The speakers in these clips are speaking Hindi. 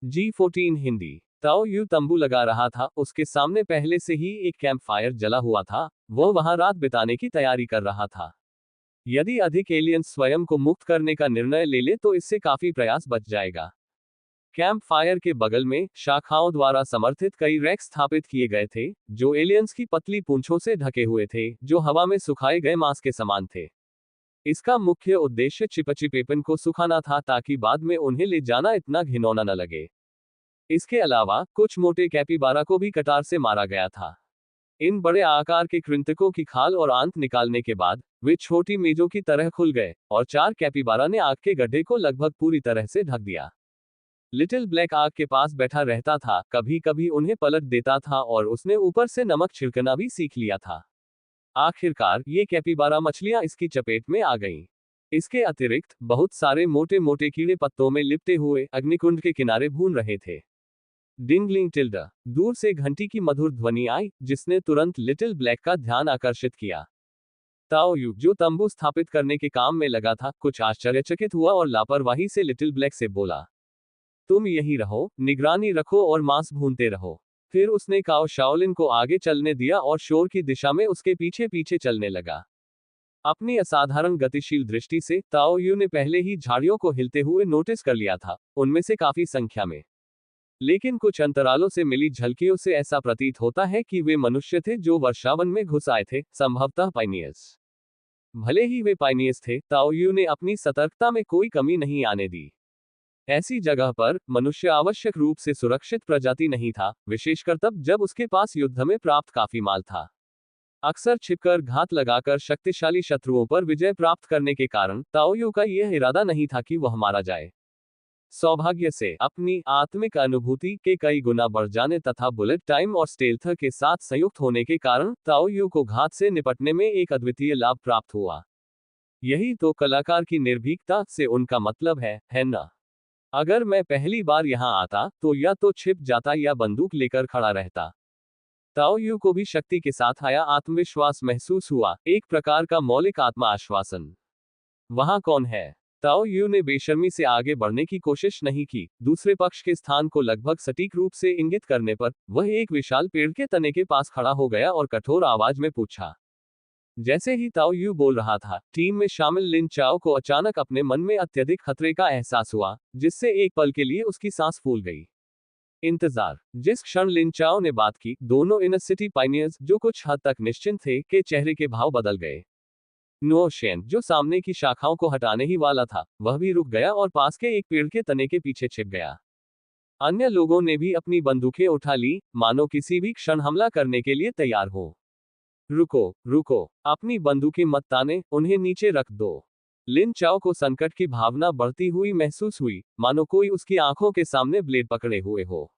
G14 हिंदी। ताओ यू तंबू लगा रहा था, उसके सामने पहले से ही एक कैंप फायर जला हुआ था। वो वहां रात बिताने की तैयारी कर रहा था। यदि अधिक एलियंस स्वयं को मुक्त करने का निर्णय ले ले तो इससे काफी प्रयास बच जाएगा। कैंप फायर के बगल में शाखाओं द्वारा समर्थित कई रैक स्थापित किए गए थे, जो एलियंस की पतली पूंछों से ढके हुए थे, जो हवा में सुखाए गए मांस के समान थे। इसका मुख्य उद्देश्य चिपचिपेपन को सुखाना था ताकि बाद में उन्हें ले जाना इतना घिनौना न लगे। इसके अलावा कुछ मोटे कैपिबारा को भी कटार से मारा गया था। इन बड़े आकार के कृंतकों की खाल और आंत निकालने के बाद वे छोटी मेजों की तरह खुल गए और 4 कैपिबारा ने आग के गड्ढे को लगभग पूरी तरह से ढक दिया। लिटिल ब्लैक आग के पास बैठा रहता था, कभी कभी उन्हें पलट देता था और उसने ऊपर से नमक छिड़कना भी सीख लिया था। आखिरकार ये कैपिबारा मछलियां इसकी चपेट में आ गईं। इसके अतिरिक्त बहुत सारे मोटे मोटे कीड़े पत्तों में लिपटे हुए अग्निकुंड के किनारे भून रहे थे। डिंगलिंग टिल्डा। दूर से घंटी की मधुर ध्वनि आई, जिसने तुरंत लिटिल ब्लैक का ध्यान आकर्षित किया। ताओ यू, जो तंबू स्थापित करने के काम में लगा था, कुछ आश्चर्यचकित हुआ और लापरवाही से लिटिल ब्लैक से बोला, तुम यहीं रहो, निगरानी रखो और मांस भूनते रहो। फिर उसने काओ शाओलिन को आगे चलने दिया और शोर की दिशा में उसके पीछे पीछे चलने लगा। अपनी असाधारण गतिशील दृष्टि से ताओ यू ने पहले ही झाड़ियों को हिलते हुए नोटिस कर लिया था, उनमें से काफी संख्या में। लेकिन कुछ अंतरालों से मिली झलकियों से ऐसा प्रतीत होता है कि वे मनुष्य थे जो वर्षावन में घुस आए थे, संभवतः पाइनियर्स। भले ही वे पाइनियर्स थे, ताओ यू ने अपनी सतर्कता में कोई कमी नहीं आने दी। ऐसी जगह पर मनुष्य आवश्यक रूप से सुरक्षित प्रजाति नहीं था, विशेषकर तब जब उसके पास युद्ध में प्राप्त काफी माल था। अक्सर छिपकर घात लगाकर शक्तिशाली शत्रुओं पर विजय प्राप्त करने के कारण ताओयू का यह इरादा नहीं था कि वह मारा जाए। सौभाग्य से अपनी आत्मिक अनुभूति के कई गुना बढ़ जाने तथा बुलेट टाइम और स्टेल्थ के साथ संयुक्त होने के कारण ताओयू को घात से निपटने में एक अद्वितीय लाभ प्राप्त हुआ। यही तो कलाकार की निर्भीकता से उनका मतलब है ना? अगर मैं पहली बार यहां आता तो या तो छिप जाता या बंदूक लेकर खड़ा रहता। ताओ यू को भी शक्ति के साथ आया आत्मविश्वास महसूस हुआ, एक प्रकार का मौलिक आत्मा आश्वासन। वहां कौन है? ताओ यू ने बेशर्मी से आगे बढ़ने की कोशिश नहीं की। दूसरे पक्ष के स्थान को लगभग सटीक रूप से इंगित करने पर वह एक विशाल पेड़ के तने के पास खड़ा हो गया और कठोर आवाज में पूछा। जैसे ही ताओ यू बोल रहा था, टीम में शामिल लिन चाओ को अचानक अपने मन में अत्यधिक खतरे का एहसास हुआ, जिससे एक पल के लिए उसकी सांस फूल गई। इंतजार। जिस क्षण लिन चाओ ने बात की, दोनों इनर सिटी पाइनियर्स, जो कुछ हद तक निश्चिंत थे, के चेहरे के भाव बदल गए। नुओशेन, जो सामने की शाखाओं को हटाने ही वाला था, वह भी रुक गया और पास के एक पेड़ के तने के पीछे छिप गया। अन्य लोगों ने भी अपनी बंदूकें उठा ली, मानो किसी भी क्षण हमला करने के लिए तैयार हो। रुको, रुको, अपनी बंदूकें मत ताने, उन्हें नीचे रख दो। लिन चाओ को संकट की भावना बढ़ती हुई महसूस हुई, मानो कोई उसकी आंखों के सामने ब्लेड पकड़े हुए हो।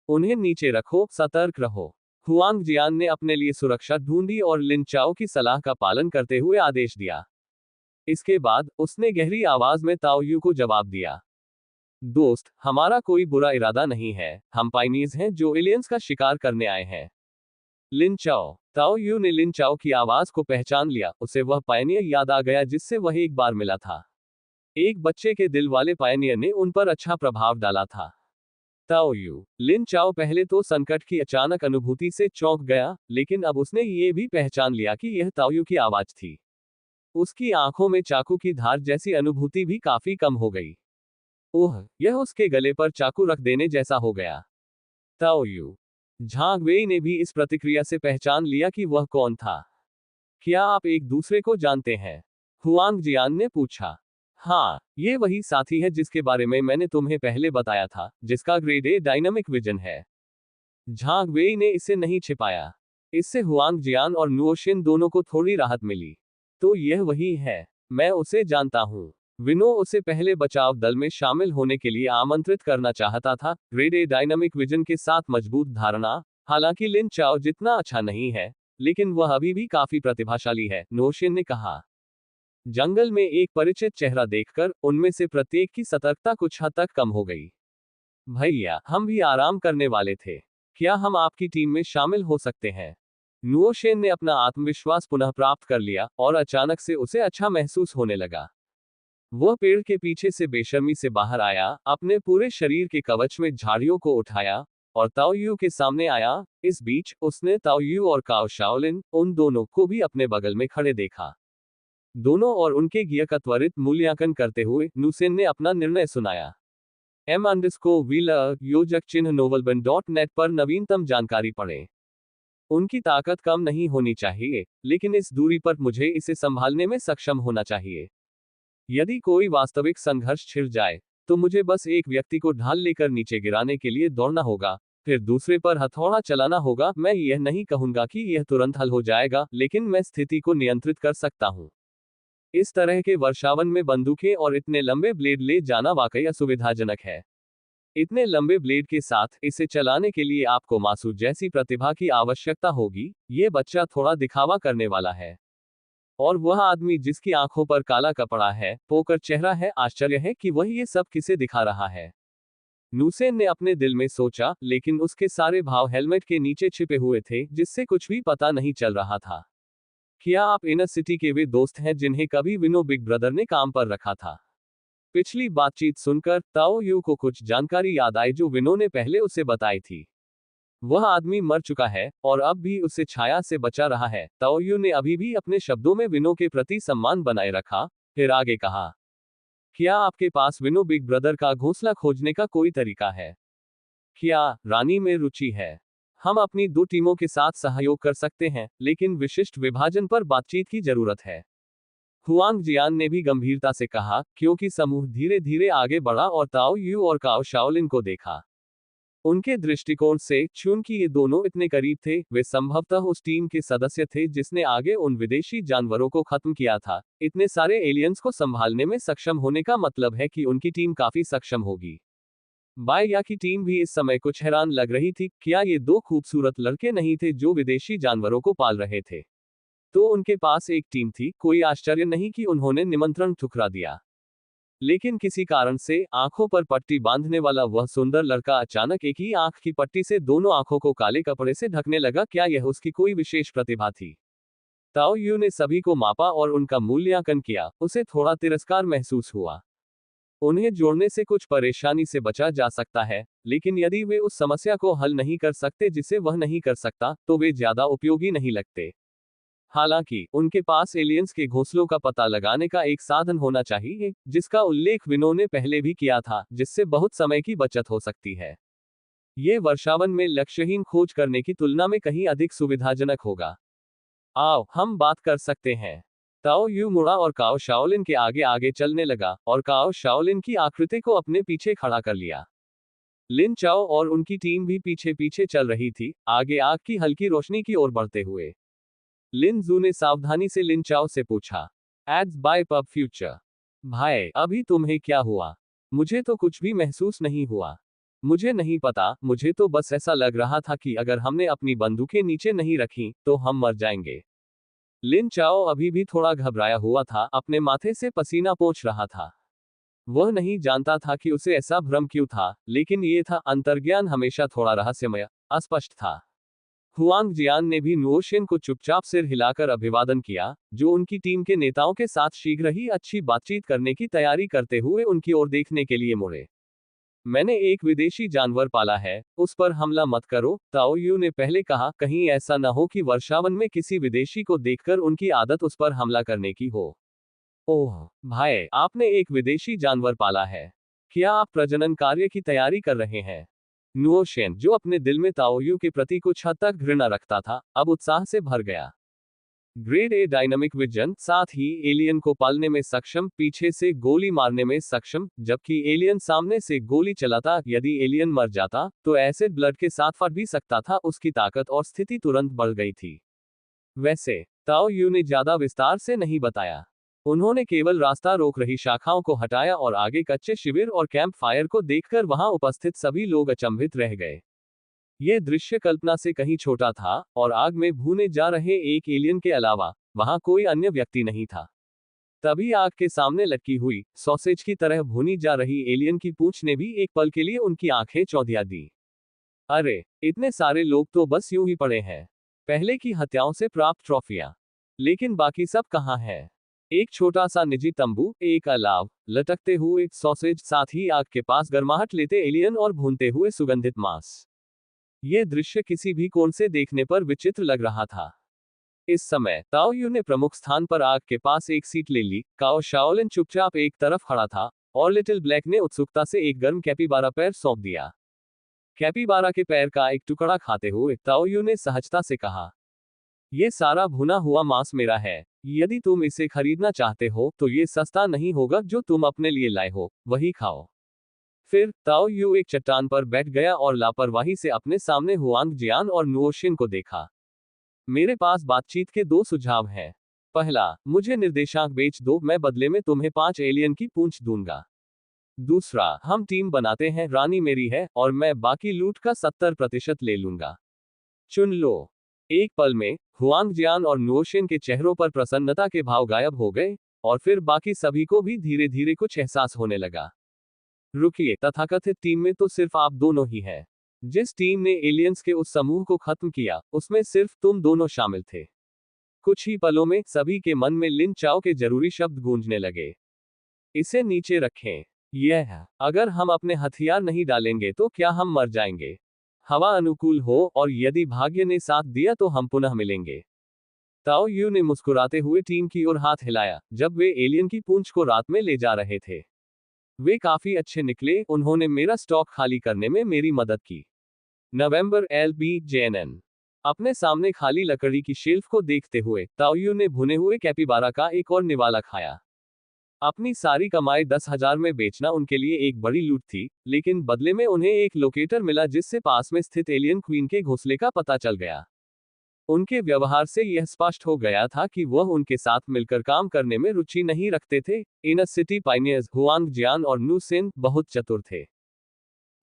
उन्हें नीचे रखो, सतर्क रहो। हुआंग जियान ने अपने लिए सुरक्षा ढूंढी और लिन चाओ की सलाह का पालन करते हुए आदेश दिया। इसके बाद उसने गहरी आवाज में ताओ यू को जवाब दिया। दोस्त, हमारा कोई बुरा इरादा नहीं है, हम पाइनीज हैं जो एलियंस का शिकार करने आए हैं। लिन चाओ। ताओ यू ने लिन चाओ की आवाज को पहचान लिया, उसे वह पायनियर याद आ गया जिससे वह एक बार मिला था। एक बच्चे के दिल वाले पायनियर ने उन पर अच्छा प्रभाव डाला था। ताओ यू। लिन चाओ पहले तो संकट की अचानक अनुभूति से चौंक गया, लेकिन अब उसने ये भी पहचान लिया कि यह ताओ यू की आवाज थी। उसकी आंखों में चाकू की धार जैसी अनुभूति भी काफी कम हो गई। ओह, यह उसके गले पर चाकू रख देने जैसा हो गया। ताओ यू। झांग वेई ने भी इस प्रतिक्रिया से पहचान लिया कि वह कौन था। क्या आप एक दूसरे को जानते हैं? हुआंग जियान ने पूछा। हाँ, ये वही साथी है जिसके बारे में मैंने तुम्हें पहले बताया था, जिसका ग्रेड ए डायनामिक विजन है। झांग वेई ने इसे नहीं छिपाया। इससे हुआंग जियान और नुओशिन दोनों को थोड़ी राहत मिली। तो यह वही है, मैं उसे जानता हूँ। विनो उसे पहले बचाव दल में शामिल होने के लिए आमंत्रित करना चाहता था, ग्रेड ए डायनामिक विजन के साथ मजबूत धारणा। हालांकि लिन चाओ जितना अच्छा नहीं है, लेकिन वह अभी भी काफी प्रतिभाशाली है, नोशिन ने कहा। जंगल में एक परिचित चेहरा देखकर उनमें से प्रत्येक की सतर्कता कुछ हद तक कम हो गई। भैया, हम भी आराम करने वाले थे। क्या हम आपकी टीम में शामिल हो सकते हैं? नुओशेन ने अपना आत्मविश्वास पुनः प्राप्त कर लिया और अचानक से उसे अच्छा महसूस होने लगा। वह पेड़ के पीछे से बेशर्मी से बाहर आया, अपने पूरे शरीर के कवच में झाड़ियों को उठाया और ताओ यू के सामने आया। इस बीच उसने ताओ यू और काओ शाओलिन उन दोनों को भी अपने बगल में खड़े देखा। दोनों और उनके गियर का त्वरित मूल्यांकन करते हुए नुसेन ने अपना निर्णय सुनाया। m_wheeler योजक चिन्ह novelbun.net पर नवीनतम जानकारी पढ़ें। उनकी ताकत कम नहीं होनी चाहिए, लेकिन इस दूरी पर मुझे इसे संभालने में सक्षम होना चाहिए। यदि कोई वास्तविक संघर्ष छिड़ जाए, तो मुझे बस एक व्यक्ति को ढाल लेकर नीचे गिराने के लिए दौड़ना होगा, फिर दूसरे पर हथौड़ा चलाना होगा। मैं यह नहीं कहूंगा कि यह तुरंत हल हो जाएगा, लेकिन मैं स्थिति को नियंत्रित कर सकता हूं। इस तरह के वर्षावन में बंदूकें और इतने लंबे ब्लेड ले जाना वाकई असुविधाजनक है। इतने लंबे ब्लेड के साथ इसे चलाने के लिए आपको मासू जैसी प्रतिभा की आवश्यकता होगी। ये बच्चा थोड़ा दिखावा करने वाला है। और वह आदमी जिसकी आंखों पर काला कपड़ा है, पोकर चेहरा है, आश्चर्य है कि वह ये सब किसे दिखा रहा है। नुसेन ने अपने दिल में सोचा, लेकिन उसके सारे भाव हेलमेट के नीचे छिपे हुए थे, जिससे कुछ भी पता नहीं चल रहा था। क्या आप इनर सिटी के वे दोस्त हैं जिन्हें कभी विनो बिग ब्रदर ने काम पर रखा था? पिछली बातचीत सुनकर ताओ यू को कुछ जानकारी याद आई जो विनो ने पहले उसे बताई थी। वह आदमी मर चुका है और अब भी उसे छाया से बचा रहा है। ताओ यू ने अभी भी अपने शब्दों में विनो के प्रति सम्मान बनाए रखा, फिर आगे कहा, क्या आपके पास विनो बिग ब्रदर का घोंसला खोजने का कोई तरीका है? क्या रानी में रुचि है? हम अपनी दो टीमों के साथ सहयोग कर सकते हैं, लेकिन विशिष्ट विभाजन पर बातचीत की जरूरत है। हुआंग जियान ने भी गंभीरता से कहा, क्योंकि समूह धीरे धीरे आगे बढ़ा और ताओ यू और काओ शाओलिन को देखा। उनके दृष्टिकोण से, चूंकि ये दोनों इतने करीब थे, वे संभवतः उस टीम के सदस्य थे जिसने आगे उन विदेशी जानवरों को खत्म किया था। इतने सारे एलियंस को संभालने में सक्षम होने का मतलब है कि उनकी टीम काफी सक्षम होगी। बाया की टीम भी इस समय कुछ हैरान लग रही थी। क्या ये दो खूबसूरत लड़के नहीं थे जो विदेशी जानवरों को पाल रहे थे? तो उनके पास एक टीम थी। कोई आश्चर्य नहीं कि उन्होंने निमंत्रण ठुकरा दिया। लेकिन किसी कारण से आंखों पर पट्टी बांधने वाला वह सुंदर लड़का अचानक एक ही आंख की पट्टी से दोनों आंखों को काले कपड़े से ढकने लगा। क्या यह उसकी कोई विशेष प्रतिभा थी? ताओ यू ने सभी को मापा और उनका मूल्यांकन किया। उसे थोड़ा तिरस्कार महसूस हुआ। उन्हें जोड़ने से कुछ परेशानी से बचा जा सकता है, लेकिन यदि वे उस समस्या को हल नहीं कर सकते जिसे वह नहीं कर सकता, तो वे ज्यादा उपयोगी नहीं लगते। हालांकि उनके पास एलियंस के घोंसलों का पता लगाने का एक साधन होना चाहिए, जिसका उल्लेख विनो ने पहले भी किया था, जिससे बहुत समय की बचत हो सकती है। ये वर्षावन में लक्ष्यहीन खोज करने की तुलना में कहीं अधिक सुविधाजनक होगा। आओ हम बात कर सकते हैं। ताओ यू मुड़ा और काओ शाओलिन के आगे आगे चलने लगा, और काओ शाओलिन की आकृति को अपने पीछे खड़ा कर लिया। लिन चाओ और उनकी टीम भी पीछे पीछे चल रही थी, आगे आग की हल्की रोशनी की ओर बढ़ते हुए। लिन जू ने सावधानी से लिन चाओ से पूछा, एड्स बाय पब फ्यूचर। भाई, अभी तुम्हें क्या हुआ? मुझे तो कुछ भी महसूस नहीं हुआ। मुझे नहीं पता, मुझे तो बस ऐसा लग रहा था कि अगर हमने अपनी बंदूकें नीचे नहीं रखी, तो हम मर जाएंगे। लिन चाओ अभी भी थोड़ा घबराया हुआ था, अपने माथे से पसीना पोंछ रहा था। वह नहीं जानता था कि उसे ऐसा भ्रम क्यों था, लेकिन ये था, अंतर्ज्ञान हमेशा थोड़ा रहस्यमय, अस्पष्ट था। हुआंग जियान ने भी नुओशियन को चुपचाप सिर हिलाकर अभिवादन किया, जो उनकी टीम के नेताओं के साथ शीघ्र ही अच्छी बातचीत करने की तैयारी करते हुए उनकी ओर देखने के लिए मुड़े। मैंने एक विदेशी जानवर पाला है, उस पर हमला मत करो, ताओ यू ने पहले कहा। कहीं ऐसा न हो कि वर्षावन में किसी विदेशी को देखकर उनकी आदत उस पर हमला करने की हो। ओह भाई, आपने एक विदेशी जानवर पाला है। क्या आप प्रजनन कार्य की तैयारी कर रहे हैं? नुओशेन, जो अपने दिल में ताओ यू के प्रति कुछ हद तक घृणा रखता था, अब उत्साह से भर गया। ग्रेड ए डायनामिक विजन, साथ ही एलियन को पालने में सक्षम, पीछे से गोली मारने में सक्षम, जबकि एलियन सामने से गोली चलाता। यदि एलियन मर जाता, तो एसिड ब्लड के साथ फट भी सकता था। उसकी ताकत और स्थिति तुरंत बढ़ गई थी। वैसे ताओ यू ने ज्यादा विस्तार से नहीं बताया। उन्होंने केवल रास्ता रोक रही शाखाओं को हटाया और आगे कच्चे शिविर और कैंप फायर को देखकर वहां उपस्थित सभी लोग अचंभित रह गए। यह दृश्य कल्पना से कहीं छोटा था, और आग में भूने जा रहे एक एलियन के अलावा वहां कोई अन्य व्यक्ति नहीं था। तभी आग के सामने लटकी हुई सॉसेज की तरह भूनी जा रही एलियन की पूंछ ने भी एक पल के लिए उनकी आंखें चौंधिया दी। अरे, इतने सारे लोग तो बस यूं ही पड़े हैं। पहले की हत्याओं से प्राप्त ट्रॉफियां। लेकिन बाकी सब कहां है? एक छोटा सा निजी तंबू, एक अलाव, लटकते हुए सॉसेज, साथ ही आग के पास गर्माहट लेते एलियन और भूनते हुए सुगंधित मांस। यह दृश्य किसी भी कोण से देखने पर विचित्र लग रहा था। इस समय ताओ यू ने प्रमुख स्थान पर आग के पास एक सीट ले ली। काओ शाओलिन चुपचाप एक तरफ खड़ा था और लिटिल ब्लैक ने उत्सुकता से एक गर्म कैपिबारा पैर सौंप दिया। कैपिबारा के पैर का एक टुकड़ा खाते हुए ताओ यू ने सहजता से कहा, यह सारा भुना हुआ मांस मेरा है। यदि तुम इसे खरीदना चाहते हो तो ये सस्ता नहीं होगा। जो तुम अपने लिए लाए हो वही खाओ। फिर ताओ यू एक चट्टान पर बैठ गया और लापरवाही से अपने सामने हुआंग जियान और नुओशिन को देखा। मेरे पास बातचीत के दो सुझाव हैं। पहला, मुझे निर्देशांक बेच दो, मैं बदले में तुम्हें 5 एलियन की पूंछ दूंगा। दूसरा, हम टीम बनाते हैं, रानी मेरी है और मैं बाकी लूट का 70% ले लूंगा। चुन लो। एक पल में हुआंग जियान और नुओशिन के चेहरों पर प्रसन्नता के भाव गायब हो गए और फिर बाकी सभी को भी धीरे धीरे कुछ एहसास होने लगा। रुकिए, तथाकथित टीम में तो सिर्फ आप दोनों ही हैं। जिस टीम ने एलियंस के उस समूह को खत्म किया उसमें सिर्फ तुम दोनों शामिल थे। कुछ ही पलों में सभी के मन में लिन चाओ के जरूरी शब्द गूंजने लगे। इसे नीचे रखें। यह, अगर हम अपने हथियार नहीं डालेंगे तो क्या हम मर जाएंगे? हवा अनुकूल हो और यदि भाग्य ने साथ दिया तो हम पुनः मिलेंगे। ताओ यू ने मुस्कुराते हुए टीम की ओर हाथ हिलाया जब वे एलियन की पूंछ को रात में ले जा रहे थे। वे काफी अच्छे निकले, उन्होंने मेरा स्टॉक खाली करने में मेरी मदद की। नवंबर LBJNN। अपने सामने खाली लकड़ी की शेल्फ को देखते हुए ताओ यू ने भुने हुए कैपिबारा का एक और निवाला खाया। अपनी सारी कमाई 10,000 में बेचना उनके लिए एक बड़ी लूट थी, लेकिन बदले में उन्हें एक लोकेटर मिला जिससे पास में स्थित एलियन क्वीन के घोंसले का पता चल गया। उनके व्यवहार से यह स्पष्ट हो गया था कि वह उनके साथ मिलकर काम करने में रुचि नहीं रखते थे। इनर सिटी पाइनियर्स हुआंग जियान और नू सेन बहुत चतुर थे।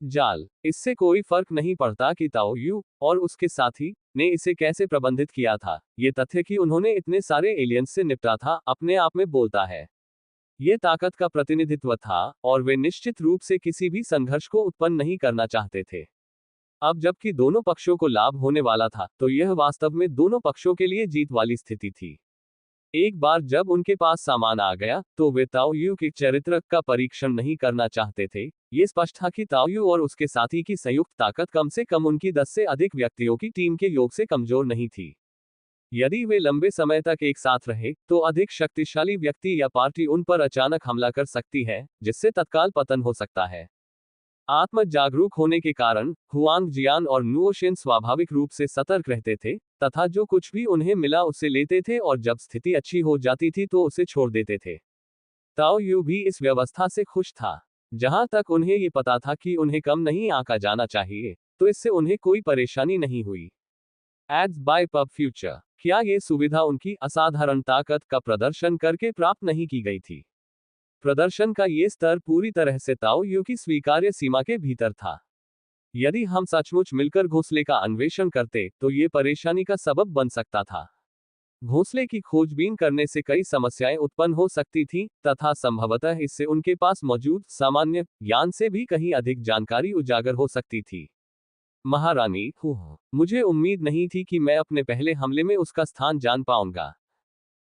जाल, इससे कोई फर्क नहीं पड़ता कि ताओ यू और उसके साथी ने इसे कैसे प्रबंधित किया था। ये तथ्य कि उन्होंने इतने सारे एलियंस से निपटा था अपने आप में बोलता है। ये ताकत का प्रतिनिधित्व था और वे निश्चित रूप से किसी भी संघर्ष को उत्पन्न नहीं करना चाहते थे। अब जबकि दोनों पक्षों को लाभ होने वाला था तो यह वास्तव में दोनों पक्षों के लिए जीत वाली स्थिति थी। एक बार जब उनके पास सामान आ गया तो वे ताओ यू के चरित्र का परीक्षण नहीं करना चाहते थे। ये स्पष्ट था कि ताओ यू और उसके साथी की संयुक्त ताकत कम से कम उनकी 10 से अधिक व्यक्तियों की टीम के योग से कमजोर नहीं थी। यदि वे लंबे समय तक एक साथ रहे तो अधिक शक्तिशाली व्यक्ति या पार्टी उन पर अचानक हमला कर सकती है, जिससे तत्काल पतन हो सकता है। आत्म जागरूक होने के कारण हुआंग जियान और नुओशिन स्वाभाविक रूप से सतर्क रहते थे तथा जो कुछ भी उन्हें मिला उसे लेते थे और जब स्थिति अच्छी हो जाती थी तो उसे छोड़ देते थे। ताओ यू भी इस व्यवस्था से खुश था। जहां तक उन्हें ये पता था कि उन्हें कम नहीं आंका जाना चाहिए, तो इससे उन्हें कोई परेशानी नहीं हुई। Ads by pub future. क्या ये सुविधा उनकी असाधारण ताकत का प्रदर्शन करके प्राप्त नहीं की गई थी? प्रदर्शन का ये स्तर पूरी तरह से ताओ यू की स्वीकार्य सीमा के भीतर था। यदि हम सचमुच मिलकर घोंसले का अन्वेषण करते तो ये परेशानी का सबब बन सकता था। घोंसले की खोजबीन करने से कई समस्याएं उत्पन्न हो सकती थीं तथा संभवतः इससे उनके पास मौजूद सामान्य ज्ञान से भी कहीं अधिक जानकारी उजागर हो सकती थी। महारानी, मुझे उम्मीद नहीं थी कि मैं अपने पहले हमले में उसका स्थान जान पाऊंगा।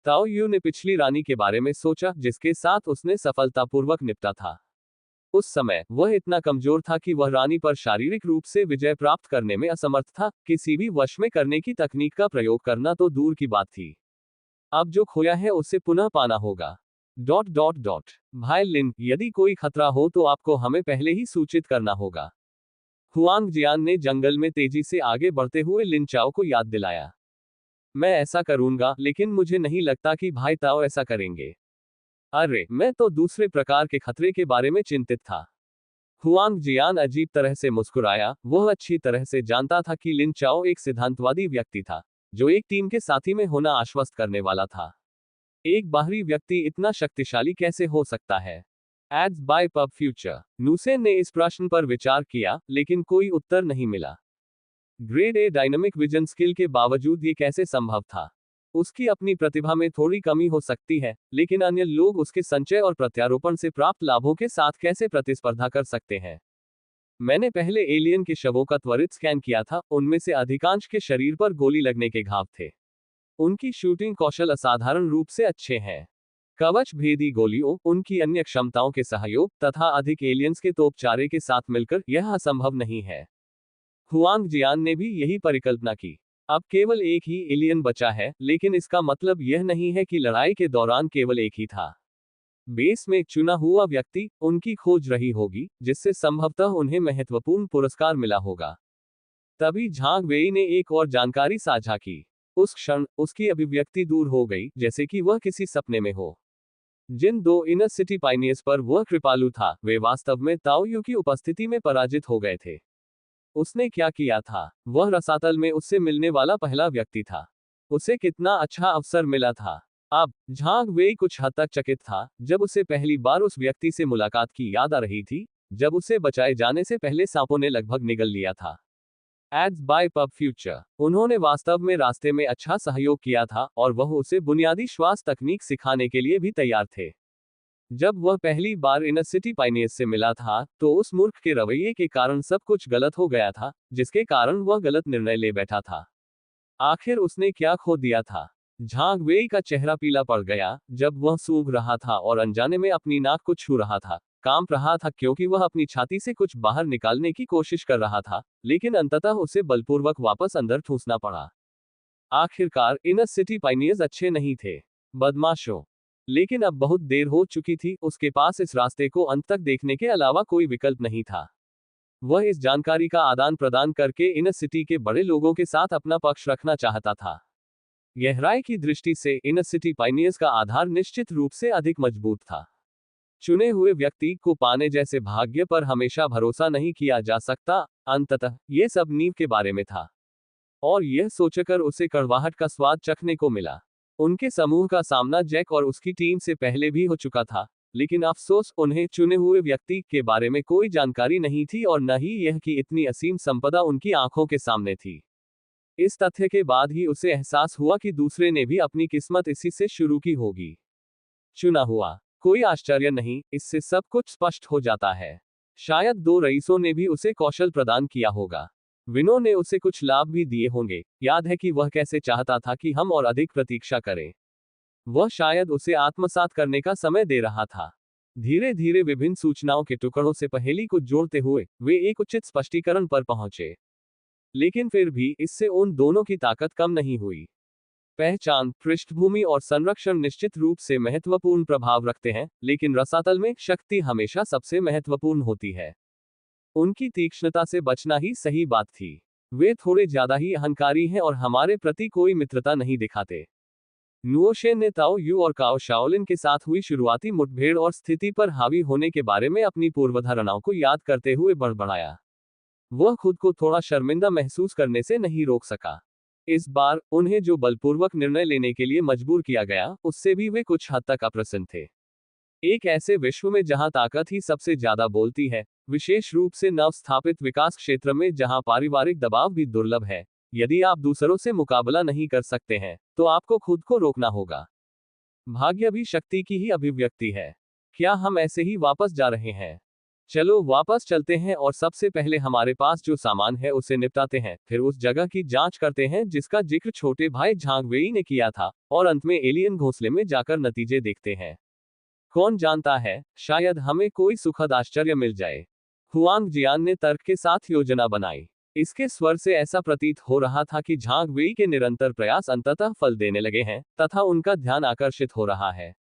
ताओ यू ने पिछली रानी के बारे में सोचा जिसके साथ उसने सफलतापूर्वक निपटा था। उस समय वह इतना कमजोर था कि वह रानी पर शारीरिक रूप से विजय प्राप्त करने में असमर्थ था। किसी भी वश में करने की तकनीक का प्रयोग करना तो दूर की बात थी। अब जो खोया है उसे पुनः पाना होगा। ... भाई लिन, यदि कोई खतरा हो तो आपको हमें पहले ही सूचित करना होगा। हुआंग जियान ने जंगल में तेजी से आगे बढ़ते हुए लिन चाओ को याद दिलाया। मैं ऐसा करूंगा, लेकिन मुझे नहीं लगता कि भाई ताओ ऐसा करेंगे। अरे, मैं तो दूसरे प्रकार के खतरे के बारे में चिंतित था। हुआंग जियान अजीब तरह से मुस्कुराया। वह अच्छी तरह से जानता था कि लिन चाओ एक सिद्धांतवादी व्यक्ति था, जो एक टीम के साथी में होना आश्वस्त करने वाला था। एक बाहरी व्यक्ति इतना शक्तिशाली कैसे हो सकता है? Ads by pub future. नूसेन ने इस प्रश्न पर विचार किया, लेकिन कोई उत्तर नहीं मिला। Grade a dynamic vision skill के बावजूद ये कैसे संभव था? उसकी अपनी प्रतिभा में थोड़ी कमी हो सकती है, लेकिन अन्य लोग उसके संचय और प्रत्यारोपण से प्राप्त लाभों के साथ कैसे प्रतिस्पर्धा कर सकते हैं? मैंने पहले एलियन के शवों का त्वरित स्कैन किया था, उनमें से अधिकांश के शरीर पर गोली लगने के घाव थे। उनकी शूटिंग कौशल असाधारण रूप से अच्छे हैं। कवच भेदी गोलियों, उनकी अन्य क्षमताओं के सहयोग तथा अधिक एलियंस के तोपचारे के साथ मिलकर यह असंभव नहीं है। हुआंग जियान ने भी यही परिकल्पना की। अब केवल एक ही एलियन बचा है, लेकिन इसका मतलब यह नहीं है कि लड़ाई के दौरान केवल एक ही था। बेस में चुना हुआ व्यक्ति उनकी खोज रही होगी, जिससे संभवतः उन्हें महत्वपूर्ण पुरस्कार मिला होगा। तभी झांग वेई ने एक और जानकारी साझा की। उस क्षण उसकी अभिव्यक्ति दूर हो गई, जैसे कि वह किसी सपने में हो। जिन दो इनर सिटी पाइनियर्स पर वह कृपालु था, वे वास्तव में ताओ यू की उपस्थिति में पराजित हो गए थे। उसने क्या किया था? वह रसातल में उससे मिलने वाला पहला व्यक्ति था। उसे कितना अच्छा अवसर मिला था। अब झांग वेई कुछ हद तक चकित था, जब उसे पहली बार उस व्यक्ति से मुलाकात की याद आ रही थी, जब उसे बचाए जाने से पहले सांपों ने लगभग निगल लिया था। Ads by pub future. उन्होंने वास्तव में रास्ते में अच्छा सहयोग किया था और वह उसे बुनियादी श्वास तकनीक सिखाने के लिए भी तैयार थे। जब वह पहली बार इनर सिटी पाइनियर्स से मिला था, तो उस मूर्ख के रवैये के कारण सब कुछ गलत हो गया था, जिसके कारण वह गलत निर्णय ले बैठा था। आखिर उसने क्या खो दिया था? झांग वेई का चेहरा पीला पड़ गया, जब वह सूंघ रहा था और अनजाने में अपनी नाक को छू रहा था। कांप रहा था क्योंकि वह अपनी छाती से कुछ बाहर निकालने की कोशिश कर रहा था, लेकिन अंततः उसे बलपूर्वक वापस अंदर ठूंसना पड़ा। आखिरकार इनर सिटी पाइनियर्स अच्छे नहीं थे, बदमाशों। लेकिन अब बहुत देर हो चुकी थी, उसके पास इस रास्ते को अंत तक देखने के अलावा कोई विकल्प नहीं था। वह इस जानकारी का आदान प्रदान करके इनर सिटी के बड़े लोगों के साथ अपना पक्ष रखना चाहता था। गहराई की दृष्टि से इनर सिटी पाइनियर्स का आधार निश्चित रूप से अधिक मजबूत था। चुने हुए व्यक्ति को पाने जैसे भाग्य पर हमेशा भरोसा नहीं किया जा सकता। अंततः यह सब नींव के बारे में था, और यह सोचकर उसे कड़वाहट का स्वाद चखने को मिला। उनके समूह का सामना जैक और उसकी टीम से पहले भी हो चुका था, लेकिन अफसोस उन्हें चुने हुए व्यक्ति के बारे में कोई जानकारी नहीं थी और न ही यह कि इतनी असीम संपदा उनकी आंखों के सामने थी। इस तथ्य के बाद ही उसे एहसास हुआ कि दूसरे ने भी अपनी किस्मत इसी से शुरू की होगी। चुना हुआ, कोई आश्चर्य नहीं, इससे सब कुछ स्पष्ट हो जाता है। शायद दो रईसों ने भी उसे कौशल प्रदान किया होगा। विनो ने उसे कुछ लाभ भी दिए होंगे। याद है कि वह कैसे चाहता था कि हम और अधिक प्रतीक्षा करें। वह शायद उसे आत्मसात करने का समय दे रहा था। धीरे धीरे विभिन्न सूचनाओं के टुकड़ों से पहेली को जोड़ते हुए वे एक उचित स्पष्टीकरण पर पहुंचे। लेकिन फिर भी इससे उन दोनों की ताकत कम नहीं हुई। पहचान, पृष्ठभूमि और संरक्षण निश्चित रूप से महत्वपूर्ण प्रभाव रखते हैं, लेकिन रसातल में शक्ति हमेशा सबसे महत्वपूर्ण होती है। उनकी तीक्ष्णता से बचना ही सही बात थी। वे थोड़े ज्यादा ही अहंकारी हैं और हमारे प्रति कोई मित्रता नहीं दिखाते। नुओशेन ने ताओ यू और काओ शाओलिन के साथ हुई शुरुआती मुठभेड़ और स्थिति पर हावी होने के बारे में अपनी पूर्वधारणाओं को याद करते हुए बड़बड़ाया। वह खुद को थोड़ा शर्मिंदा महसूस करने से नहीं रोक सका। इस बार उन्हें जो बलपूर्वक निर्णय लेने के लिए मजबूर किया गया, उससे भी वे कुछ हद तक अप्रसन्न थे। एक ऐसे विश्व में जहां ताकत ही सबसे ज्यादा बोलती है, विशेष रूप से नव स्थापित विकास क्षेत्र में जहां पारिवारिक दबाव भी दुर्लभ है, यदि आप दूसरों से मुकाबला नहीं कर सकते हैं, तो आपको खुद को रोकना होगा। भाग्य भी शक्ति की ही अभिव्यक्ति है। क्या हम ऐसे ही वापस जा रहे हैं? चलो वापस चलते हैं और सबसे पहले हमारे पास जो सामान है उसे निपटाते हैं, फिर उस जगह की जांच करते हैं जिसका जिक्र छोटे भाई झांग वेई ने किया था, और अंत में एलियन घोंसले में जाकर नतीजे देखते हैं। कौन जानता है, शायद हमें कोई सुखद आश्चर्य मिल जाए। हुआंग जियान ने तर्क के साथ योजना बनाई। इसके स्वर से ऐसा प्रतीत हो रहा था कि झांग वेई के निरंतर प्रयास अंततः फल देने लगे हैं, तथा उनका ध्यान आकर्षित हो रहा है।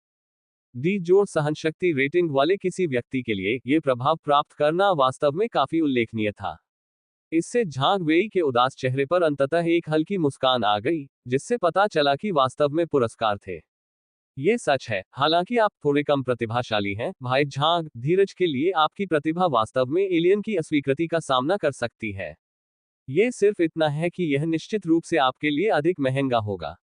दी जोड़ सहनशक्ति रेटिंग वाले किसी व्यक्ति के लिए ये प्रभाव प्राप्त करना वास्तव में काफी उल्लेखनीय था। इससे झांग वेई के उदास चेहरे पर अंततः एक हल्की मुस्कान आ गई, जिससे पता चला कि वास्तव में पुरस्कार थे। ये सच है, हालांकि आप थोड़े कम प्रतिभाशाली हैं, भाई झांग, धीरज के लिए आपकी प्रतिभा वास्तव में एलियन की अस्वीकृति का सामना कर सकती है। ये सिर्फ इतना है कि यह निश्चित रूप से आपके लिए अधिक महंगा होगा।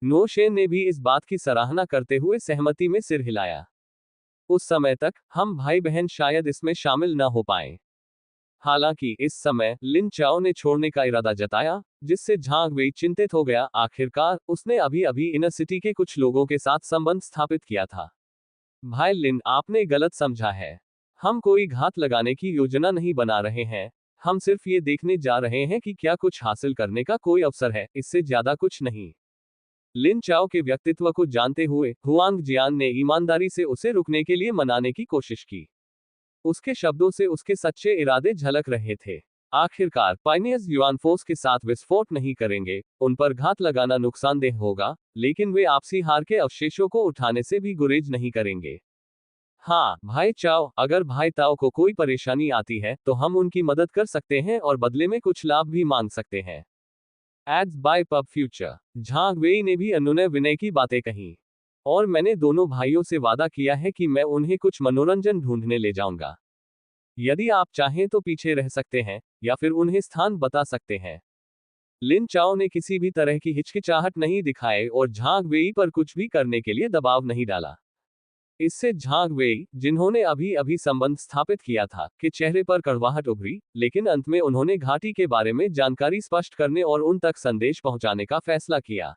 नोशेन ने भी इस बात की सराहना करते हुए सहमति में सिर हिलाया। उस समय तक हम भाई बहन शायद इसमें शामिल न हो पाए। हालांकि इस समय लिन चाओ ने छोड़ने का इरादा जताया, जिससे झांग वेई चिंतित हो गया। आखिरकार उसने अभी अभी इनर सिटी के कुछ लोगों के साथ संबंध स्थापित किया था। भाई लिन, आपने गलत समझा है। हम कोई घात लगाने की योजना नहीं बना रहे हैं। हम सिर्फ ये देखने जा रहे हैं कि क्या कुछ हासिल करने का कोई अवसर है, इससे ज्यादा कुछ नहीं। लिन चाओ के व्यक्तित्व को जानते हुए हुआंग जियान ने ईमानदारी से उसे रुकने के लिए मनाने की कोशिश की। उसके शब्दों से उसके सच्चे इरादे झलक रहे थे। आखिरकार पाइनियर्स युआन फोर्स के साथ विस्फोट नहीं करेंगे, उन पर घात लगाना नुकसानदेह होगा, लेकिन वे आपसी हार के अवशेषों को उठाने से भी गुरेज नहीं करेंगे। हाँ भाई चाओ, अगर भाई ताओ को कोई परेशानी आती है तो हम उनकी मदद कर सकते हैं और बदले में कुछ लाभ भी मांग सकते हैं। Ads by pub future. Zhang Wei ने भी अनुनय विनय की बातें कही। और मैंने दोनों भाइयों से वादा किया है कि मैं उन्हें कुछ मनोरंजन ढूंढने ले जाऊंगा। यदि आप चाहें तो पीछे रह सकते हैं, या फिर उन्हें स्थान बता सकते हैं। लिन चाओ ने किसी भी तरह की हिचकिचाहट नहीं दिखाए और झांग वेई पर कुछ भी करने के लिए दबाव नहीं डाला। इससे झांग वेई, जिन्होंने अभी अभी संबंध स्थापित किया था, के चेहरे पर कड़वाहट उभरी, लेकिन अंत में उन्होंने घाटी के बारे में जानकारी स्पष्ट करने और उन तक संदेश पहुंचाने का फैसला किया।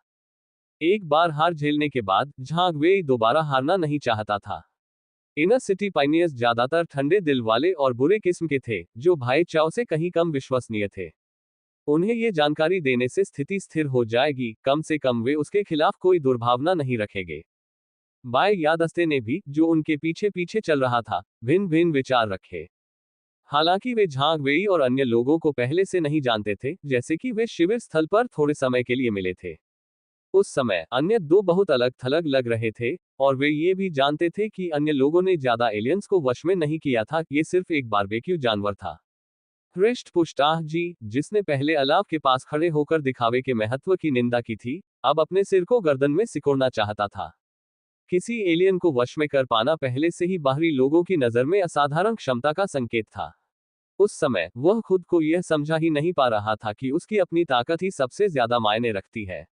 एक बार हार झेलने के बाद झांग वेई दोबारा हारना नहीं चाहता था। इनर सिटी पाइनियर्स ज्यादातर ठंडे दिल वाले और बुरे किस्म के थे, जो भाई चाओ से कहीं कम विश्वसनीय थे। उन्हें ये जानकारी देने से स्थिति स्थिर हो जाएगी, कम से कम वे उसके खिलाफ कोई दुर्भावना नहीं रखेंगे। बाय यादस्ते ने भी, जो उनके पीछे पीछे चल रहा था, भिन्न भिन्न विचार रखे। हालांकि वे झांग वेई और अन्य लोगों को पहले से नहीं जानते थे, जैसे कि वे शिविर स्थल पर थोड़े समय के लिए मिले थे। उस समय अन्य दो बहुत अलग थलग लग रहे थे, और वे ये भी जानते थे कि अन्य लोगों ने ज्यादा एलियंस को वश में नहीं किया था, ये सिर्फ एक बारबेक्यू जानवर था। हृष्ट पुष्ट आह जी, जिसने पहले अलाव के पास खड़े होकर दिखावे के महत्व की निंदा की थी, अब अपने सिर को गर्दन में सिकोड़ना चाहता था। किसी एलियन को वश में कर पाना पहले से ही बाहरी लोगों की नजर में असाधारण क्षमता का संकेत था। उस समय वह खुद को यह समझा ही नहीं पा रहा था कि उसकी अपनी ताकत ही सबसे ज्यादा मायने रखती है।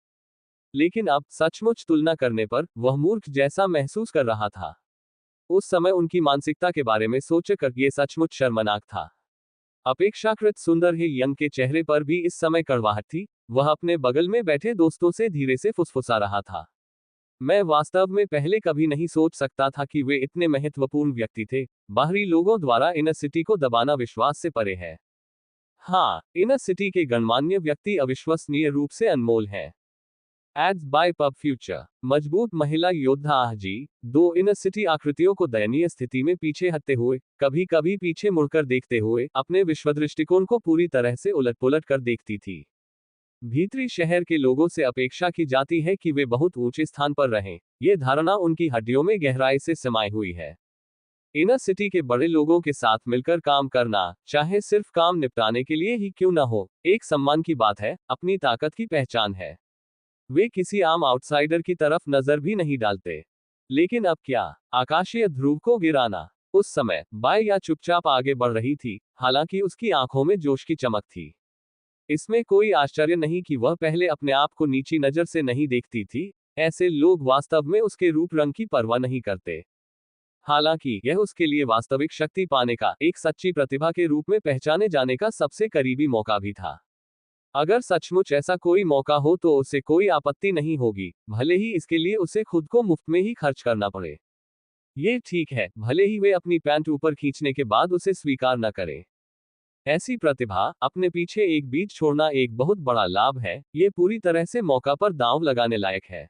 लेकिन अब सचमुच तुलना करने पर वह मूर्ख जैसा महसूस कर रहा था। उस समय उनकी मानसिकता के बारे में सोचकर यह सचमुच शर्मनाक था। अपेक्षाकृत सुंदर ही यंग के चेहरे पर भी इस समय कड़वाहट थी। वह अपने बगल में बैठे दोस्तों से धीरे से फुसफुसा रहा था। मैं वास्तव में पहले कभी नहीं सोच सकता था कि वे इतने महत्वपूर्ण व्यक्ति थे। बाहरी लोगों द्वारा इनर सिटी को दबाना विश्वास से परे है। हाँ, इनर सिटी के गणमान्य व्यक्ति अविश्वसनीय रूप से अनमोल हैं। Ads by pub future. मजबूत महिला योद्धा आह जी, दो इनर सिटी आकृतियों को दयनीय स्थिति में पीछे हटते हुए, कभी कभी पीछे मुड़कर देखते हुए, अपने विश्वदृष्टिकोण को पूरी तरह से उलट पुलट कर देखती थी। भीतरी शहर के लोगों से अपेक्षा की जाती है कि वे बहुत ऊंचे स्थान पर रहें। ये धारणा उनकी हड्डियों में गहराई से समाई हुई है। इनर सिटी के बड़े लोगों के साथ मिलकर काम करना, चाहे सिर्फ काम निपटाने के लिए ही क्यों न हो, एक सम्मान की बात है, अपनी ताकत की पहचान है। वे किसी आम आउटसाइडर की तरफ नजर भी नहीं डालते। लेकिन अब क्या, आकाशीय ध्रुव को गिराना। उस समय बाय या चुपचाप आगे बढ़ रही थी, हालांकि उसकी आंखों में जोश की चमक थी। इसमें कोई आश्चर्य नहीं कि वह पहले अपने आप को नीची नजर से नहीं देखती थी। ऐसे लोग वास्तव में उसके रूप रंग की परवाह नहीं करते। हालांकि यह उसके लिए वास्तविक शक्ति पाने का, एक सच्ची प्रतिभा के रूप में पहचाने जाने का सबसे करीबी मौका भी था। अगर सचमुच ऐसा कोई मौका हो तो उसे कोई आपत्ति नहीं होगी, भले ही इसके लिए उसे खुद को मुफ्त में ही खर्च करना पड़े। ये ठीक है, भले ही वे अपनी पैंट ऊपर खींचने के बाद उसे स्वीकार न करें। ऐसी प्रतिभा, अपने पीछे एक बीज छोड़ना एक बहुत बड़ा लाभ है। ये पूरी तरह से मौका पर दांव लगाने लायक है।